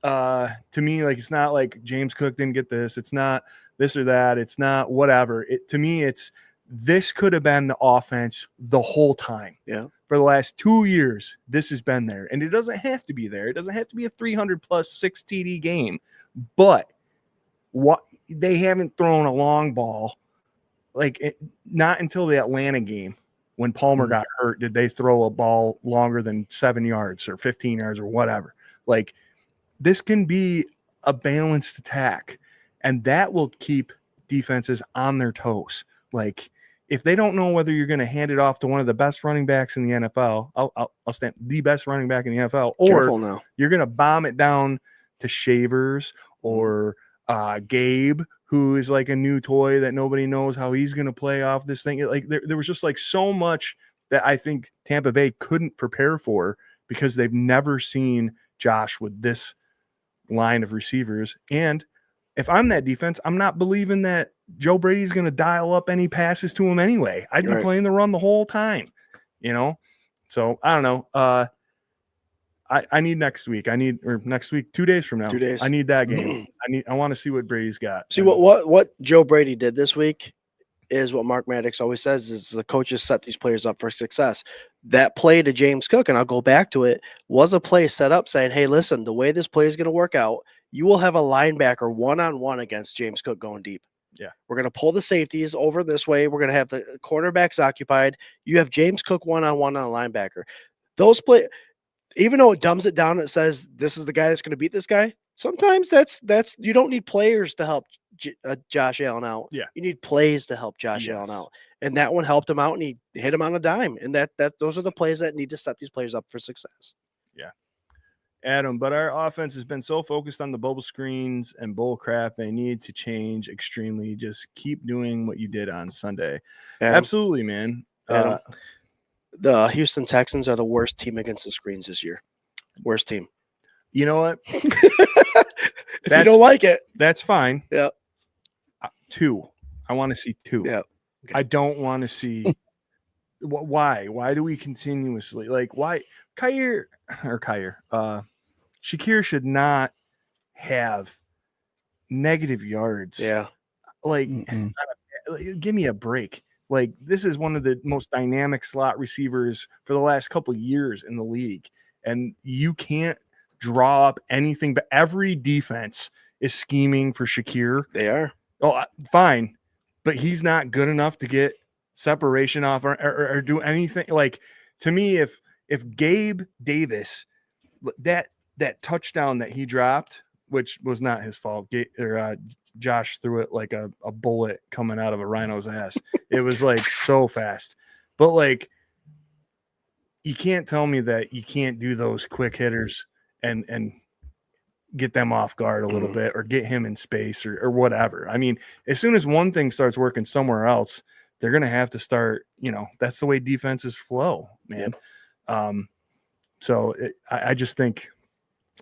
to me, like, it's not like James Cook didn't get this. It's not this or that. It's not whatever. To me, it's this could have been the offense the whole time. Yeah. For the last 2 years, this has been there. And it doesn't have to be there. It doesn't have to be a 300+ 6 TD game. But what they haven't thrown a long ball, like not until the Atlanta game when Palmer got hurt did they throw a ball longer than 7 yards or 15 yards or whatever. Like, this can be a balanced attack, and that will keep defenses on their toes. Like, if they don't know whether you're going to hand it off to one of the best running backs in the NFL, I'll stand the best running back in the NFL, or you're going to bomb it down to Shavers or Gabe, who is like a new toy that nobody knows how he's going to play off this thing. Like there was just like so much that I think Tampa Bay couldn't prepare for because they've never seen Josh with this line of receivers. And if I'm that defense, I'm not believing that Joe Brady's going to dial up any passes to him anyway. I'd be playing the run the whole time, you know? So I don't know. I need next week. Next week, 2 days from now. 2 days. I need that game. I want to see what Brady's got. See what Joe Brady did this week is what Mark Maddox always says is the coaches set these players up for success. That play to James Cook, and I'll go back to it, was a play set up saying, hey, listen, the way this play is going to work out, you will have a linebacker one-on-one against James Cook going deep. Yeah. We're going to pull the safeties over this way. We're going to have the cornerbacks occupied. You have James Cook one-on-one on a linebacker. Those play, even though it dumbs it down, it says this is the guy that's going to beat this guy. Sometimes that's you don't need players to help Josh Allen out. Yeah. You need plays to help Josh Allen out. and that one helped him out, and he hit him on a dime. And those are the plays that need to set these players up for success. Yeah. Adam, but our offense has been so focused on the bubble screens and bull crap. They need to change extremely. Just keep doing what you did on Sunday. Adam, Absolutely, man. Adam, the Houston Texans are the worst team against the screens this year. Worst team. You know what? If you don't like it, that's fine. Yeah. 2. I want to see 2. Yeah. Okay. I don't want to see. Why? Why do we continuously why Shakir should not have negative yards. Yeah. Give me a break. This is one of the most dynamic slot receivers for the last couple of years in the league, and you can't draw up anything. But every defense is scheming for Shakir. They are. Oh, fine, but he's not good enough to get separation off or do anything. To me, if Gabe Davis, that touchdown that he dropped, which was not his fault, Josh threw it like a bullet coming out of a rhino's ass. It was so fast, but you can't tell me that you can't do those quick hitters and get them off guard a little bit, or get him in space or whatever. I mean, as soon as one thing starts working somewhere else, they're going to have to start, that's the way defenses flow, man. I just think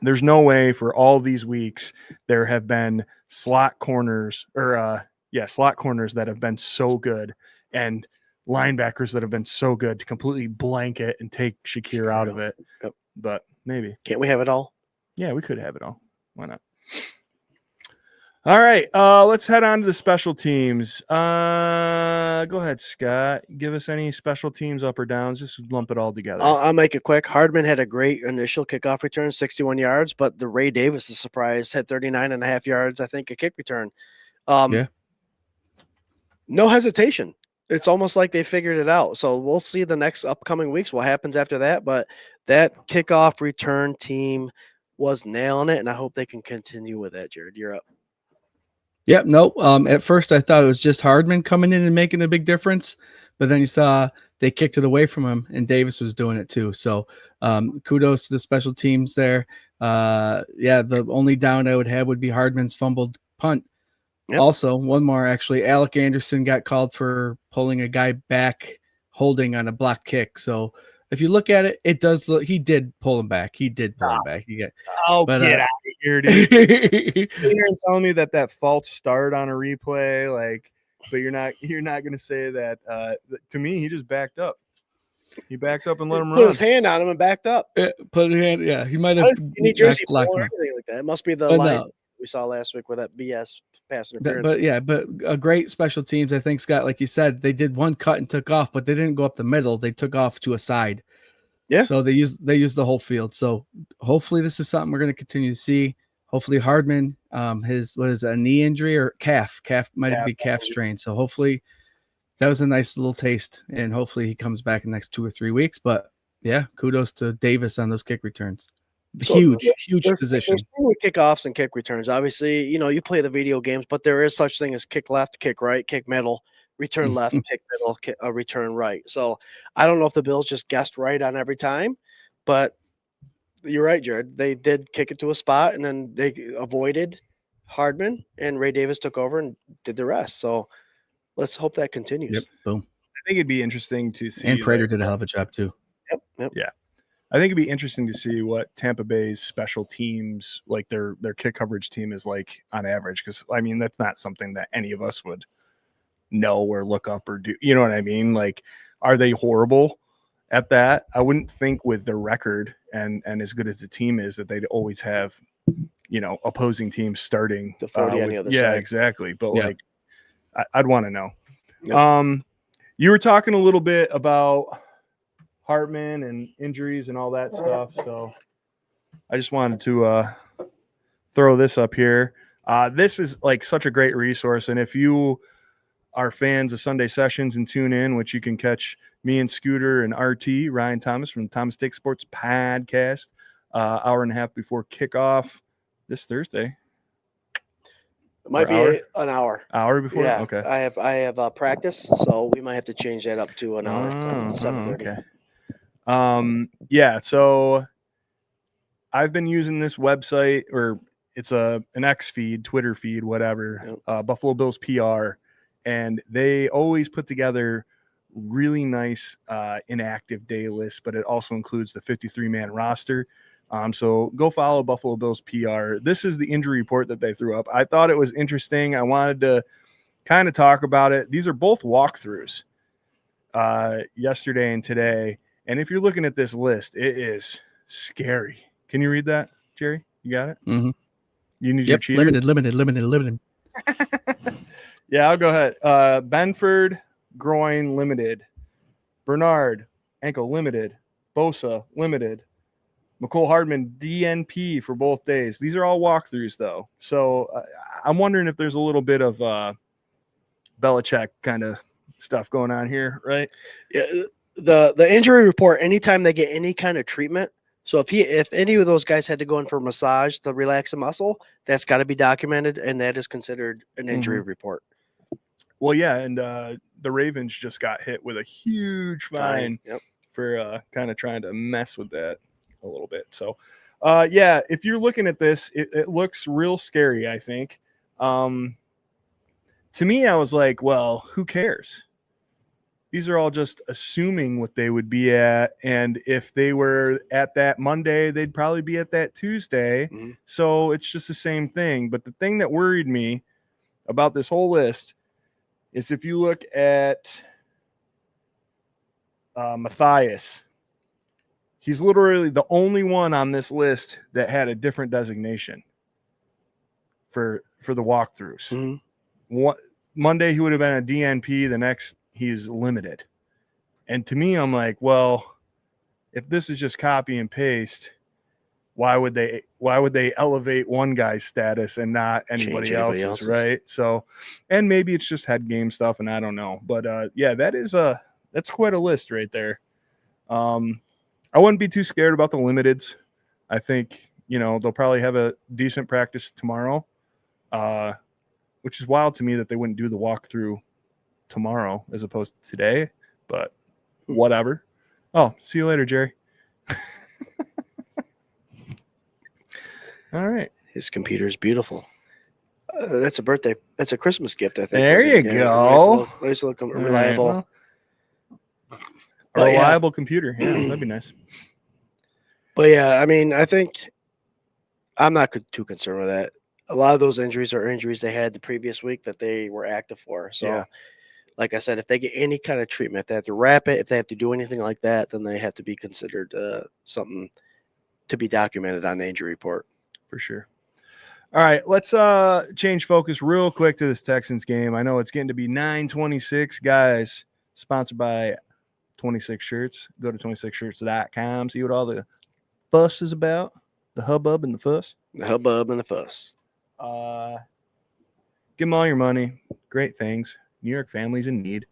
there's no way for all these weeks there have been slot corners that have been so good, and linebackers that have been so good to completely blanket and take Shakir out of it. Yep. But maybe. Can't we have it all? Yeah, we could have it all. Why not? All right, let's head on to the special teams. Go ahead, Scott. Give us any special teams up or downs. Just lump it all together. I'll make it quick. Hardman had a great initial kickoff return, 61 yards, but the Ray Davis is surprised, had 39.5 yards, I think, a kick return. No hesitation. It's almost like they figured it out. So we'll see the next upcoming weeks what happens after that. But that kickoff return team was nailing it, and I hope they can continue with that. Jared, you're up. Yep. Nope. At first I thought it was just Hardman coming in and making a big difference, but then you saw they kicked it away from him, and Davis was doing it too. So kudos to the special teams there. The only down I would have would be Hardman's fumbled punt. Yep. Also, one more actually. Alec Anderson got called for pulling a guy back, holding on a block kick. So if you look at it, it does look, he did pull him back. He did pull him back. Get out of here, dude. You're telling me that false start on a replay, but you're not going to say that. To me, he just backed up. He backed up and let him run. Put his hand on him and backed up. Put his hand. Yeah, he might have. Any jersey or anything like that. It must be the line we saw last week with that BS pass interference. But a great special teams. I think, Scott, like you said, they did one cut and took off, but they didn't go up the middle. They took off to a side. Yeah. So they used the whole field. So hopefully this is something we're going to continue to see. Hopefully Hardman, his a knee injury or calf might be calf strain. So hopefully that was a nice little taste, and hopefully he comes back in the next 2 or 3 weeks. But yeah, kudos to Davis on those kick returns. Huge position. There's kickoffs and kick returns. Obviously, you play the video games, but there is such thing as kick left, kick right, kick middle, return left, kick middle, return right. So I don't know if the Bills just guessed right on every time, but you're right, Jared. They did kick it to a spot, and then they avoided Hardman, and Ray Davis took over and did the rest. So let's hope that continues. Yep. Boom. I think it'd be interesting to see. And Prater did a hell of a job too. Yep. Yeah. I think it'd be interesting to see what Tampa Bay's special teams, their kick coverage team, is like on average. Because that's not something that any of us would know or look up or do. You know what I mean? Are they horrible at that? I wouldn't think with their record and as good as the team is that they'd always have, opposing teams starting the 40 on the other side. Yeah, exactly. But I'd want to know. Yep. You were talking a little bit about Hartman and injuries and all that stuff. So I just wanted to throw this up here. This is such a great resource. And if you are fans of Sunday Sessions and tune in, which you can catch me and Scooter and RT, Ryan Thomas from the Thomas Take Sports podcast, hour and a half before kickoff this Thursday. Might be hour? an hour. Hour before? Yeah. Okay. I have practice, so we might have to change that up to an hour to 7:30. Okay. Yeah, so I've been using this website, or it's an X feed, Twitter feed, whatever, Buffalo Bills PR, and they always put together really nice inactive day lists, but it also includes the 53-man roster. So go follow Buffalo Bills PR. This is the injury report that they threw up. I thought it was interesting. I wanted to kind of talk about it. These are both walkthroughs, yesterday and today. And if you're looking at this list, it is scary. Can you read that, Jerry? You got it? Mm-hmm. You need your cheater? Limited. Yeah, I'll go ahead. Benford, groin, limited. Bernard, ankle, limited. Bosa, limited. McCole Hardman, DNP for both days. These are all walkthroughs, though. So I'm wondering if there's a little bit of Belichick kind of stuff going on here, right? Yeah, the injury report, anytime they get any kind of treatment, so if any of those guys had to go in for a massage to relax a muscle, that's got to be documented, and that is considered an injury report. Well, yeah, and the Ravens just got hit with a huge fine. For kind of trying to mess with that a little bit. So, yeah, if you're looking at this, it looks real scary, I think. To me, I was like, well, who cares? These are all just assuming what they would be at. And if they were at that Monday, they'd probably be at that Tuesday. Mm-hmm. So it's just the same thing. But the thing that worried me about this whole list is if you look at Matthias, he's literally the only one on this list that had a different designation for the walkthroughs. Mm-hmm. Monday he would have been a DNP. The next he's limited. And to me, I'm like, well, if this is just copy and paste, why would they elevate one guy's status and not anybody else's, right? So, and maybe it's just head game stuff, and I don't know. But yeah, that's quite a list right there. I wouldn't be too scared about the limiteds. I think, they'll probably have a decent practice tomorrow, which is wild to me that they wouldn't do the walkthrough tomorrow as opposed to today, but whatever. Oh, see you later, Jerry. All right. His computer is beautiful. That's a Christmas gift, I think. There you go. Nice little reliable. Right, well, a reliable computer. Yeah, that'd be nice. But yeah, I mean, I think I'm not too concerned with that. A lot of those injuries are injuries they had the previous week that they were active for. So, like I said, if they get any kind of treatment, if they have to wrap it, if they have to do anything like that, then they have to be considered something to be documented on the injury report. For sure. All right, let's change focus real quick to this Texans game. I know it's getting to be 9:26, guys. Sponsored by 26 Shirts. Go to 26shirts.com. See what all the fuss is about. The hubbub and the fuss. The hubbub and the fuss. Give them all your money. Great things. New York families in need.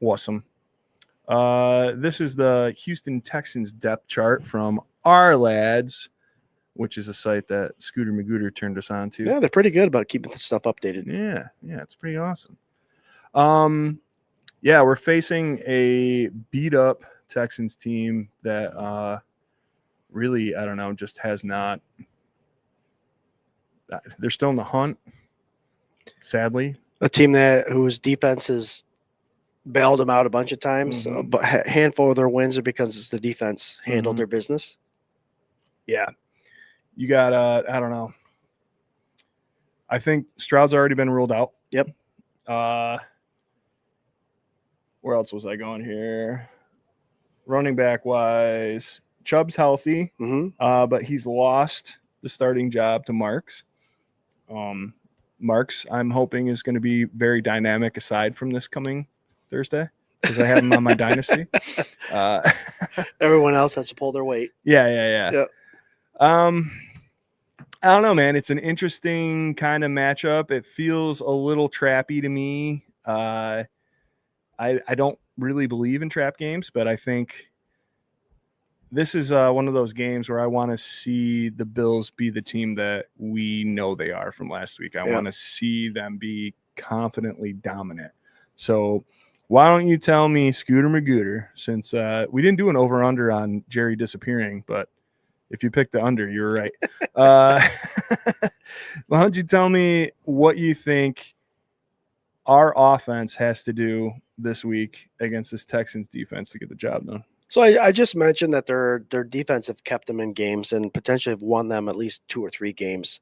Awesome. This is the Houston Texans depth chart from our lads, which is a site that Scooter Magooter turned us on to. Yeah, they're pretty good about keeping this stuff updated. Yeah, it's pretty awesome. Yeah, we're facing a beat-up Texans team that really, I don't know, just has not – they're still in the hunt, sadly. A team whose defense has bailed them out a bunch of times, but a handful of their wins are because it's the defense handled their business. Yeah. You got, I don't know. I think Stroud's already been ruled out. Yep. Where else was I going here? Running back wise, Chubb's healthy, but he's lost the starting job to Marks. Marks, I'm hoping, is going to be very dynamic aside from this coming Thursday because I have him on my dynasty. Everyone else has to pull their weight. Yeah. Yep. I don't know, man. It's an interesting kind of matchup. It feels a little trappy to me. I don't really believe in trap games, but I think this is one of those games where I want to see the Bills be the team that we know they are from last week. I want to see them be confidently dominant. So why don't you tell me, Scooter Magooter, since we didn't do an over-under on Jerry disappearing, but if you picked the under, you're right. Why don't you tell me what you think our offense has to do this week against this Texans defense to get the job done? So I just mentioned that their defense have kept them in games and potentially have won them at least 2 or 3 games.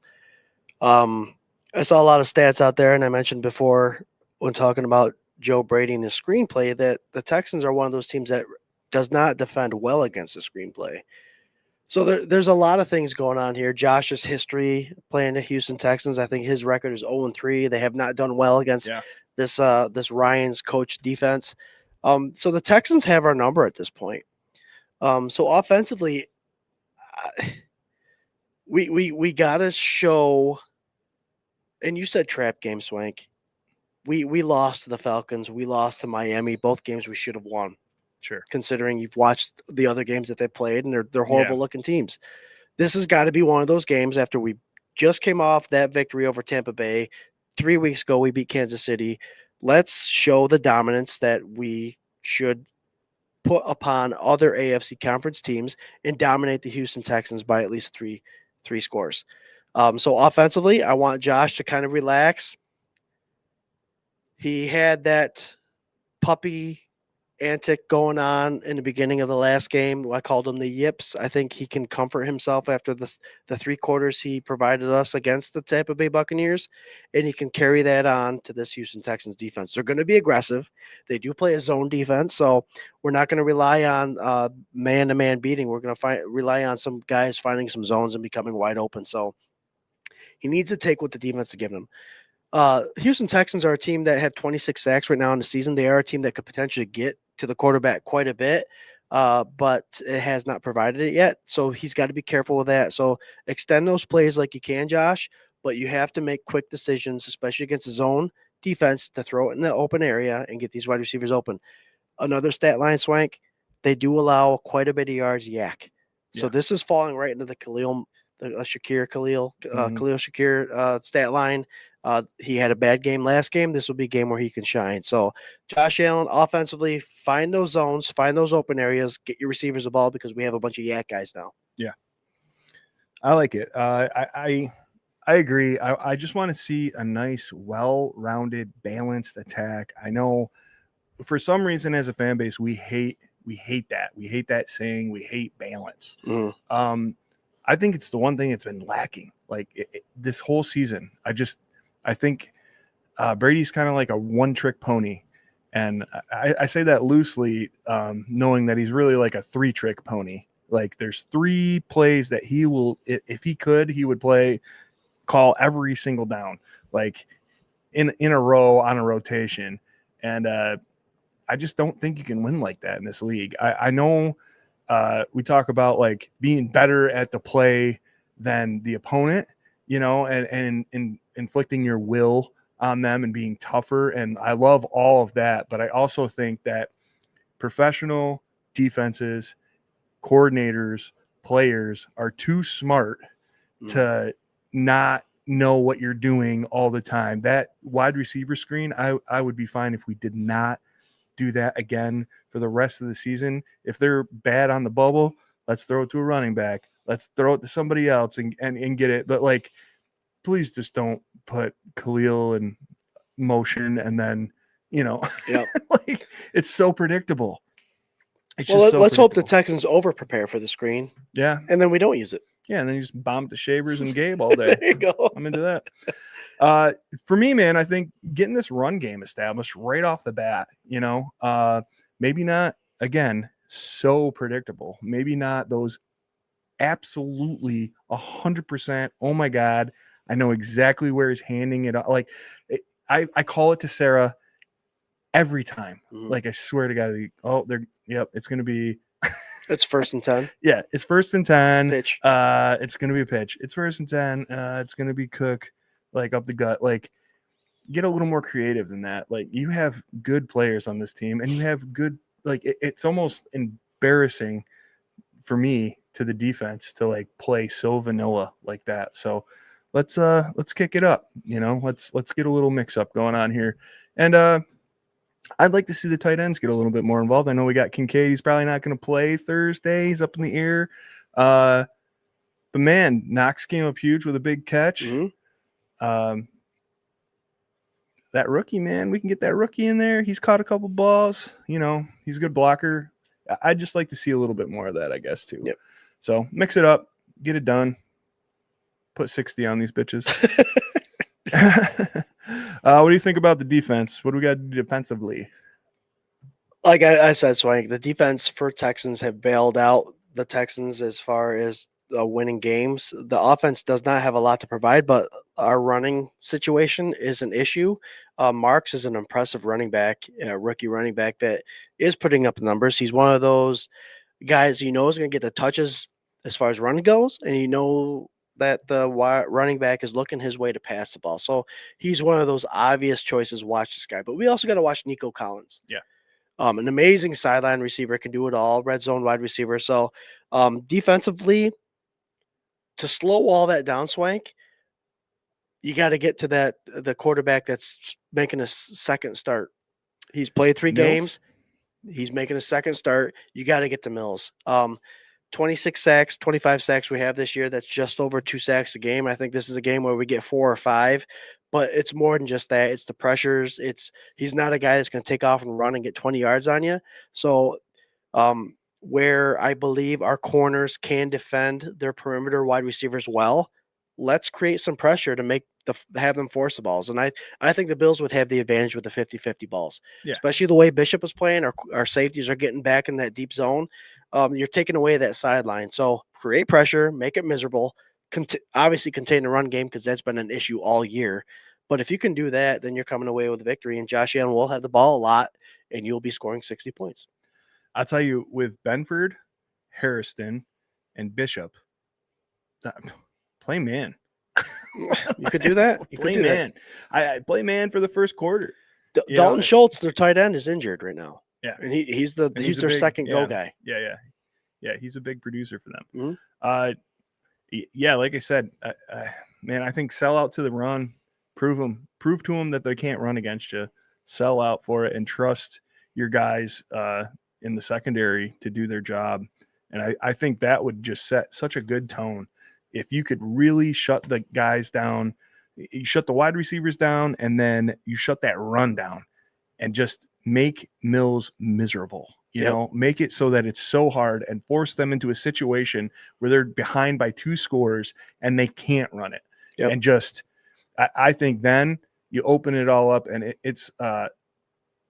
I saw a lot of stats out there, and I mentioned before when talking about Joe Brady and his screenplay that the Texans are one of those teams that does not defend well against the screenplay. So there's a lot of things going on here. Josh's history playing the Houston Texans, I think his record is 0-3. They have not done well against this Ryan's coach defense. So the Texans have our number at this point. So offensively, we gotta show. And you said trap game, Swank. We lost to the Falcons. We lost to Miami. Both games we should have won. Sure. Considering you've watched the other games that they played, and they're horrible looking teams. This has got to be one of those games after we just came off that victory over Tampa Bay. 3 weeks ago, we beat Kansas City. Let's show the dominance that we should put upon other AFC conference teams and dominate the Houston Texans by at least three scores. So offensively, I want Josh to kind of relax. He had that puppy antic going on in the beginning of the last game. I called him the yips. I think he can comfort himself after the 3 quarters he provided us against the Tampa Bay Buccaneers, and he can carry that on to this Houston Texans defense. They're going to be aggressive. They do play a zone defense, so we're not going to rely on man-to-man beating. We're going to rely on some guys finding some zones and becoming wide open. So he needs to take what the defense is giving him. Houston Texans are a team that have 26 sacks right now in the season. They are a team that could potentially get to the quarterback quite a bit, but it has not provided it yet. So he's got to be careful with that. So extend those plays like you can, Josh, but you have to make quick decisions, especially against the zone defense, to throw it in the open area and get these wide receivers open. Another stat line, Swank, they do allow quite a bit of yards yak. So this is falling right into the Khalil Shakir stat line. He had a bad game last game. This will be a game where he can shine. So Josh Allen, offensively, find those zones, find those open areas, get your receivers the ball because we have a bunch of yak guys now. Yeah. I like it. I agree. I just want to see a nice, well-rounded, balanced attack. I know for some reason as a fan base, we hate that. We hate that saying. We hate balance. I think it's the one thing that's been lacking. Like this whole season, I think Brady's kind of like a one-trick pony. And I say that loosely, knowing that he's really like a 3-trick pony. Like there's 3 plays that he will, if he could, he would call every single down, like in a row on a rotation. And I just don't think you can win like that in this league. I know we talk about like being better at the play than the opponent, and inflicting your will on them and being tougher. And I love all of that. But I also think that professional defenses, coordinators, players are too smart to not know what you're doing all the time. That wide receiver screen, I would be fine if we did not do that again for the rest of the season. If they're bad on the bubble, let's throw it to a running back. Let's throw it to somebody else and get it. But like, please just don't put Khalil in motion and then, like it's so predictable. Let's hope the Texans over prepare for the screen. Yeah. And then we don't use it. Yeah. And then you just bomb to Shavers and Gabe all day. There you go. I'm into that. For me, man, I think getting this run game established right off the bat, maybe not, again, so predictable. Maybe not those absolutely 100%. Oh my God, I know exactly where he's handing it. Like I call it to Sarah every time. Like I swear to God, it's going to be. It's 1st and 10. Yeah, it's 1st and 10. Pitch. It's going to be a pitch. It's 1st and 10. It's going to be Cook, like up the gut. Like get a little more creative than that. Like you have good players on this team, and you have good. Like it's almost embarrassing for me to the defense to like play so vanilla like that. So let's kick it up. Let's get a little mix up going on here. And I'd like to see the tight ends get a little bit more involved. I know we got Kincaid. He's probably not going to play Thursday. He's up in the air. But man, Knox came up huge with a big catch. That rookie, man, we can get that rookie in there. He's caught a couple balls. He's a good blocker. I'd just like to see a little bit more of that, I guess, too. Yep. So mix it up, get it done. Put 60 on these bitches. What do you think about the defense? What do we got to do defensively? Like I said, Swank, the defense for Texans have bailed out the Texans as far as winning games. The offense does not have a lot to provide, but our running situation is an issue. Marks is an impressive running back, rookie running back that is putting up numbers. He's one of those guys is going to get the touches as far as running goes, and that the running back is looking his way to pass the ball. So he's one of those obvious choices. Watch this guy. But we also got to watch Nico Collins. Yeah. An amazing sideline receiver, can do it all, red zone wide receiver. So defensively, to slow all that down, Swank, you got to get to the quarterback that's making a second start. He's played 3 games. He's making a second start. You got to get to Mills. 26 sacks, 25 sacks we have this year. That's just over 2 sacks a game. I think this is a game where we get 4 or 5, but it's more than just that. It's the pressures. He's not a guy that's going to take off and run and get 20 yards on you. So where I believe our corners can defend their perimeter wide receivers well, let's create some pressure to have them force the balls. And I think the Bills would have the advantage with the 50-50 balls, especially the way Bishop was playing. Our safeties are getting back in that deep zone. You're taking away that sideline. So create pressure, make it miserable, obviously contain the run game because that's been an issue all year. But if you can do that, then you're coming away with a victory, and Josh Allen will have the ball a lot, and you'll be scoring 60 points. I'll tell you, with Benford, Harrison, and Bishop, play man. You could do that. Play man. I play man for the first quarter. Dalton Schultz, their tight end, is injured right now. Yeah, and he's their big, second go guy. Yeah. He's a big producer for them. Mm-hmm. Like I said, man, I think sell out to the run. Prove to them that they can't run against you. Sell out for it and trust your guys in the secondary to do their job. And I think that would just set such a good tone if you could really shut the guys down. You shut the wide receivers down, and then you shut that run down, and just make Mills miserable. Make it so that it's so hard and force them into a situation where they're behind by 2 scores and they can't run it. Yep. And just, I think then you open it all up, and it's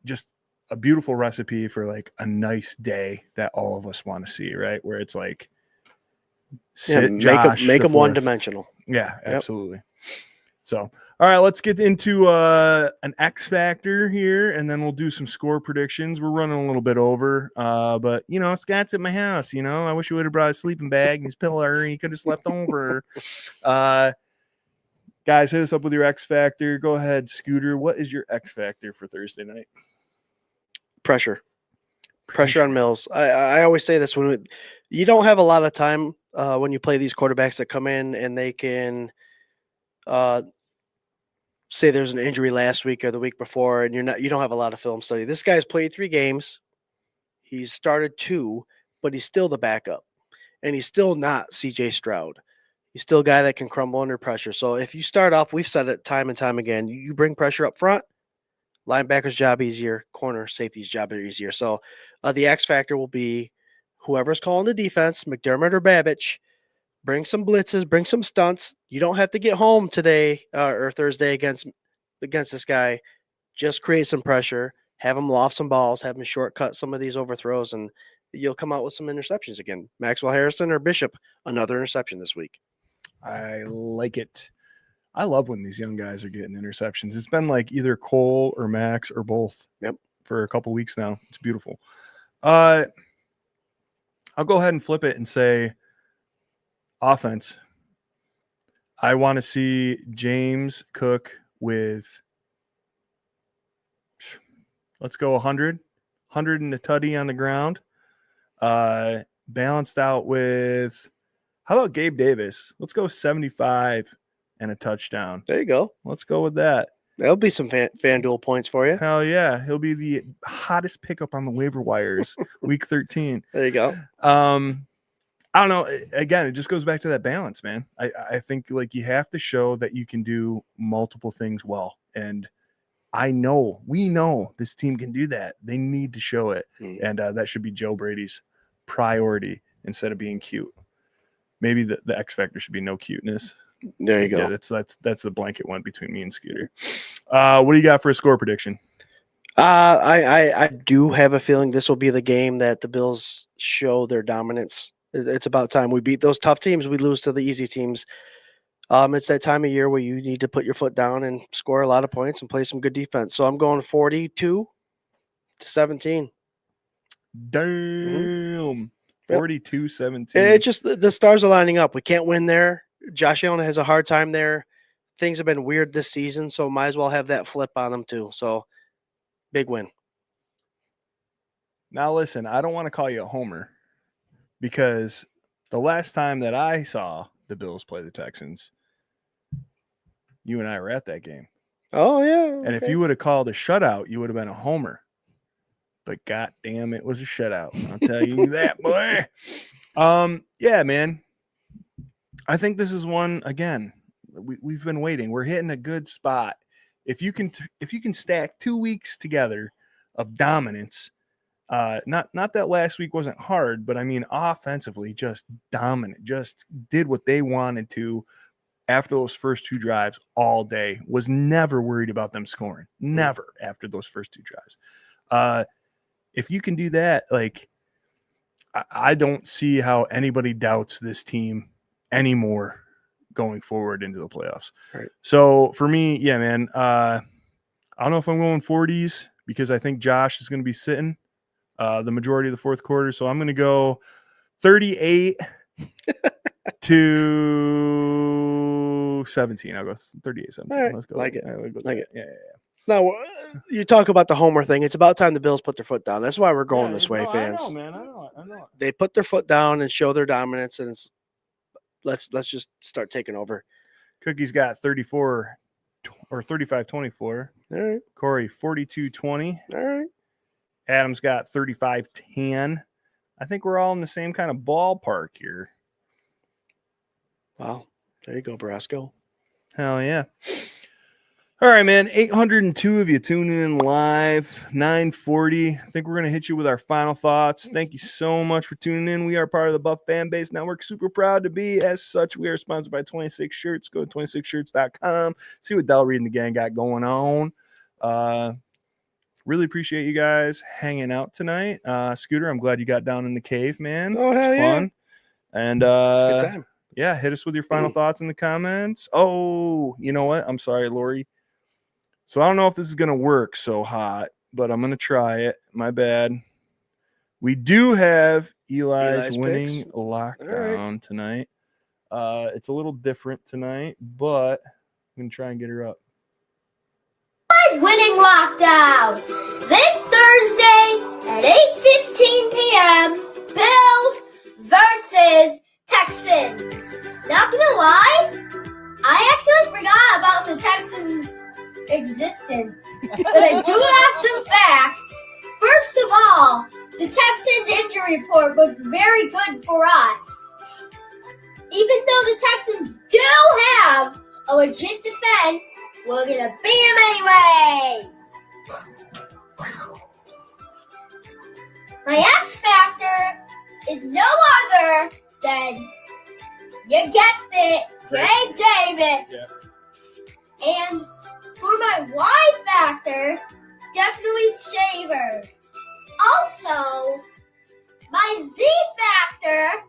just a beautiful recipe for like a nice day that all of us want to see, right? Where it's like, make them one-dimensional. Yeah, absolutely. So, all right, let's get into an X factor here, and then we'll do some score predictions. We're running a little bit over, but Scott's at my house. I wish he would have brought a sleeping bag and his pillow, and he could have slept over. Guys, hit us up with your X factor. Go ahead, Scooter. What is your X factor for Thursday night? Pressure on Mills. I always say this when you don't have a lot of time when you play these quarterbacks that come in and they can say there's an injury last week or the week before, and you don't have a lot of film study. This guy's played 3 games. He's started 2, but he's still the backup, and he's still not CJ Stroud. He's still a guy that can crumble under pressure. So if you start off, we've said it time and time again, you bring pressure up front, linebacker's job easier, corner safety's job easier. So the X factor will be whoever's calling the defense, McDermott or Babbage. Bring some blitzes, bring some stunts. You don't have to get home today or Thursday against this guy. Just create some pressure, have him loft some balls, have him shortcut some of these overthrows, and you'll come out with some interceptions again. Maxwell Harrison or Bishop, another interception this week. I like it. I love when these young guys are getting interceptions. It's been like either Cole or Max or both. Yep. For a couple weeks now. It's beautiful. I'll go ahead and flip it and say offense. I want to see James Cook with, let's go 100 and a tutty on the ground. balanced out with, how about Gabe Davis? Let's go 75 and a touchdown. There you go. Let's go with that. That'll be some FanDuel points for you. Hell yeah. He'll be the hottest pickup on the waiver wires week 13. There you go. I don't know. Again, it just goes back to that balance, man. I think like you have to show that you can do multiple things well. And we know this team can do that. They need to show it. And that should be Joe Brady's priority instead of being cute. Maybe the X factor should be no cuteness. There you go. Yeah, that's the blanket one between me and Scooter. What do you got for a score prediction? I do have a feeling this will be the game that the Bills show their dominance. It's about time. We beat those tough teams. We lose to the easy teams. It's that time of year where you need to put your foot down and score a lot of points and play some good defense. So I'm going 42-17. Damn. 42-17. It's just the stars are lining up. We can't win there. Josh Allen has a hard time there. Things have been weird this season, so might as well have that flip on them too. So big win. Now listen, I don't want to call you a homer because the last time that I saw the Bills play the Texans, you and I were at that game. Oh yeah. Okay. And if you would have called a shutout, you would have been a homer. But goddamn, it was a shutout. I'll tell you that, boy. Yeah, man. I think this is one again. We've been waiting. We're hitting a good spot. If you can stack 2 weeks together of dominance, not that last week wasn't hard, but I mean offensively just dominant, just did what they wanted to after those first 2 drives all day. Was never worried about them scoring. Never after those first 2 drives. If you can do that, like I don't see how anybody doubts this team anymore going forward into the playoffs. Right. So for me, yeah, man, I don't know if I'm going 40s because I think Josh is going to be sitting the majority of the fourth quarter. So I'm going to go 38 to 17. I'll go 38-17. Right. Let's go. Like it. Like it. Yeah. Now, you talk about the homer thing. It's about time the Bills put their foot down. That's why we're going this way, fans. I know, man. I know. They put their foot down and show their dominance, and let's just start taking over. Cookie's got 34 or 35-24. All right. Corey 42-20. All right. Adam's got 35-10. I think we're all in the same kind of ballpark here. Wow. There you go, Brasco. Hell yeah. All right, man. 802 of you tuning in live. 940. I think we're going to hit you with our final thoughts. Thank you so much for tuning in. We are part of the Buff Fan Base Network. Super proud to be. As such, we are sponsored by 26 Shirts. Go to 26shirts.com. See what Del Reed and the gang got going on. Really appreciate you guys hanging out tonight. Scooter, I'm glad you got down in the cave, man. Oh, hell it's fun. And It's a good time. yeah, hit us with your final thoughts in the comments. Oh, you know what? I'm sorry, Lori. So I don't know if this is going to work so hot, but I'm going to try it. My bad. We do have Eli's winning picks. lockdown tonight. It's a little different tonight, but I'm going to try and get her up. Eli's winning lockdown. This Thursday at 8:15 p.m. Bills versus Texans. Not gonna lie, I actually forgot about the Texans' existence, but I do have some facts. First of all, the Texans' injury report was very good for us. Even though the Texans do have a legit defense, we're gonna beat them anyways. My X factor is no other than, you guessed it, Gabe Davis. Yeah. And for my Y factor, definitely Shavers. Also, my Z factor,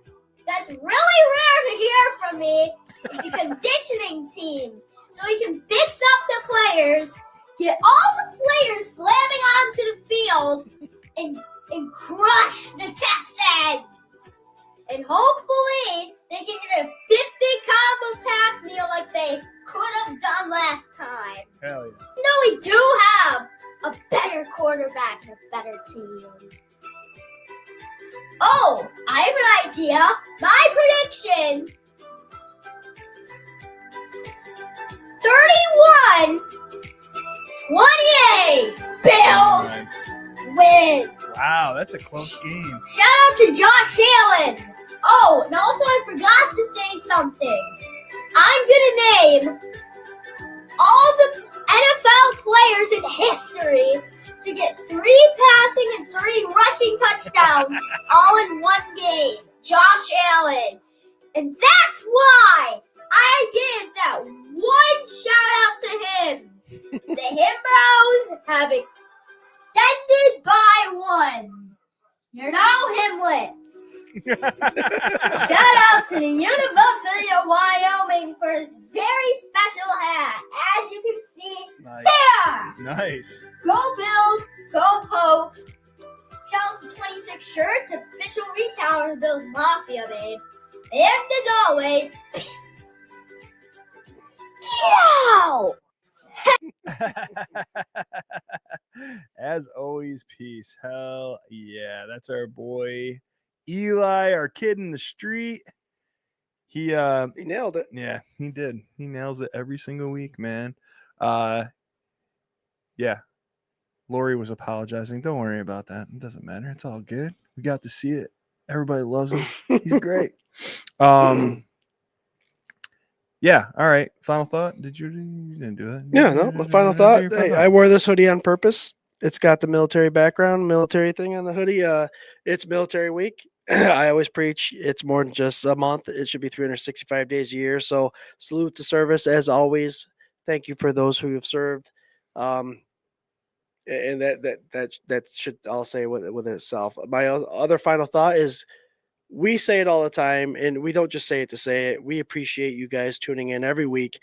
that's really rare to hear from me, is the conditioning team. So we can fix up the players, get all the players slamming onto the field, and crush the Texans. And hopefully, they can get a 50-combo pack meal like they could have done last time. Hell yeah. No, we do have a better quarterback and a better team. Oh, I I have an idea. My prediction. 31-28. Bills win. Wow, that's a close game. Shout out to Josh Allen. Oh, and also I forgot to say something. I'm going to name all the NFL players in history to get 3 passing and 3 rushing touchdowns all in one game. Josh Allen. And that's why I give that one shout out to him. The Himbos have extended by 1. You're now Himlets. Shout out to the University of Wyoming for his very special hat. As you can see here. Nice. Go Bills, go Pokes. Shout out to 26 Shirts, official retailer of the Bills Mafia, babes. And as always, peace. Get out! As always, peace. Hell yeah. That's our boy Eli, our kid in the street. He nailed it. Yeah, he did. He nails it every single week, man. Yeah. Lori was apologizing. Don't worry about that. It doesn't matter. It's all good. We got to see it. Everybody loves him. He's great. Yeah. All right. Final thought. You didn't do that? Yeah, no. My final thought. Hey, I wore this hoodie on purpose. It's got the military background, military thing on the hoodie. It's military week. I always preach it's more than just a month. It should be 365 days a year. So salute to service as always. Thank you for those who have served. And that should all say with itself. My other final thought is we say it all the time, and we don't just say it to say it. We appreciate you guys tuning in every week,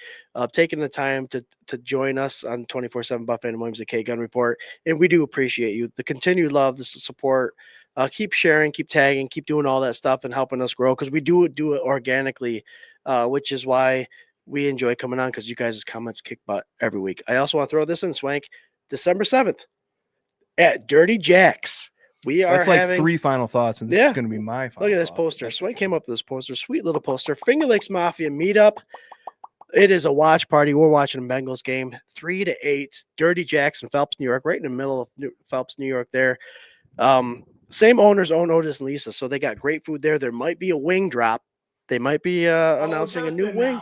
taking the time to join us on 24/7 Buff and Williams, the K Gun Report. And we do appreciate you, the continued love, the support. Keep sharing, keep tagging, keep doing all that stuff and helping us grow, because we do it organically, which is why we enjoy coming on, because you guys' comments kick butt every week. I also want to throw this in, Swank. December 7th at Dirty Jack's. That's like 3 final thoughts, and this is going to be my final. Look at this poster. Swank came up with this poster. Sweet little poster. Finger Lakes Mafia meetup. It is a watch party. We're watching a Bengals game, 3 to 8. Dirty Jack's in Phelps, New York, right in the middle of Phelps, New York there. Same owners own Otis and Lisa, so they got great food there. There might be a wing drop. They might be announcing a new wing.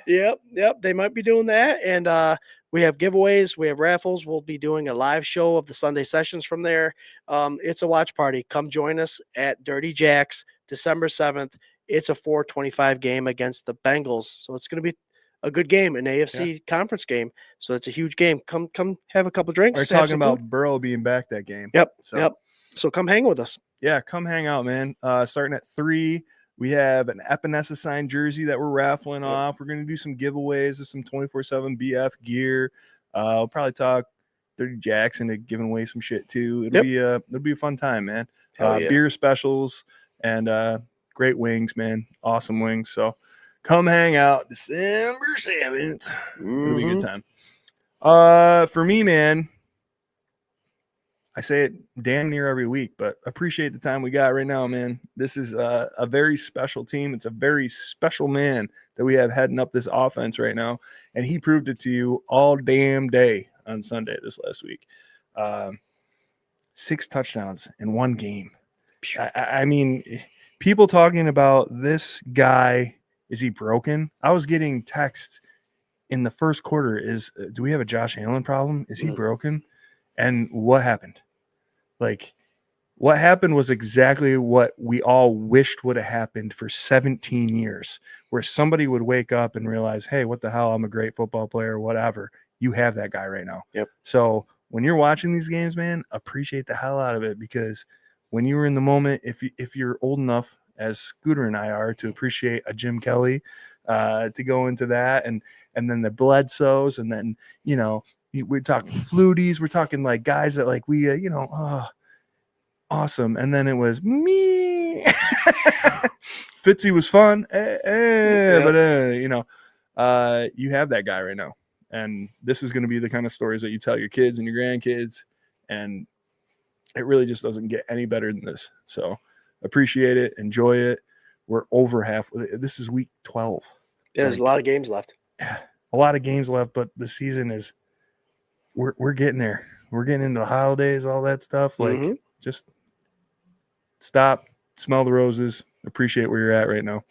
Yep. They might be doing that. And we have giveaways. We have raffles. We'll be doing a live show of the Sunday sessions from there. It's a watch party. Come join us at Dirty Jack's December 7th. It's a 4:25 game against the Bengals. So it's going to be a good game, an AFC conference game. So it's a huge game. Come have a couple drinks. We're talking about Burrow being back that game. Yep. So come hang with us. Yeah, come hang out, man. Starting at 3. We have an Epinesa signed jersey that we're raffling off. We're going to do some giveaways of some 24/7 BF gear. We'll probably talk 30 Jackson to giving away some shit too. It'll be a fun time, man. Beer specials and great wings, man. Awesome wings. So come hang out December 7th. It'll be a good time. For me, man, I say it damn near every week, but appreciate the time we got right now, man. This is a very special team. It's a very special man that we have heading up this offense right now, and he proved it to you all damn day on Sunday this last week. 6 touchdowns in 1 game. I mean, people talking about this guy, is he broken? I was getting texts in the first quarter, do we have a Josh Allen problem? Is he broken? And what happened? Like, what happened was exactly what we all wished would have happened for 17 years, where somebody would wake up and realize, hey, what the hell? I'm a great football player, whatever. You have that guy right now. Yep. So when you're watching these games, man, appreciate the hell out of it, because when you were in the moment, if you're old enough, as Scooter and I are, to appreciate a Jim Kelly, to go into that, and then the Bledsoes, and then, you know, we're talking Fluties. We're talking like guys that like we, awesome. And then it was me. Fitzy was fun, but you have that guy right now, and this is going to be the kind of stories that you tell your kids and your grandkids, and it really just doesn't get any better than this. So Appreciate it. Enjoy it. We're over half. This is week 12. Yeah, there's a lot of games left. Yeah, a lot of games left, but the season is we're getting there. We're getting into the holidays, all that stuff. Like, just stop, smell the roses, appreciate where you're at right now.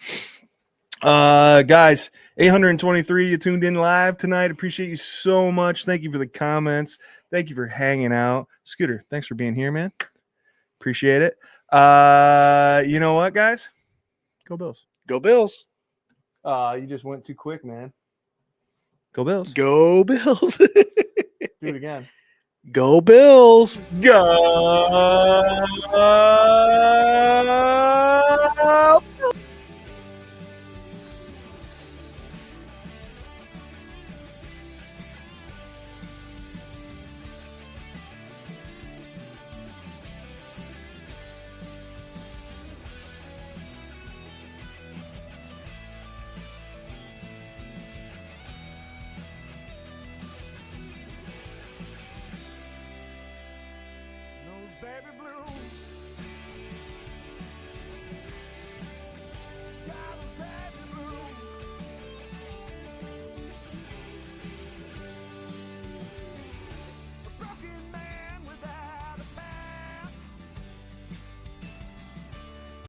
Guys, 823, you tuned in live tonight. Appreciate you so much. Thank you for the comments. Thank you for hanging out. Scooter, thanks for being here, man. Appreciate it. You know what, guys? Go Bills. Go Bills. You just went too quick, man. Go Bills. Go Bills. Do it again. Go Bills. Go. Those baby blue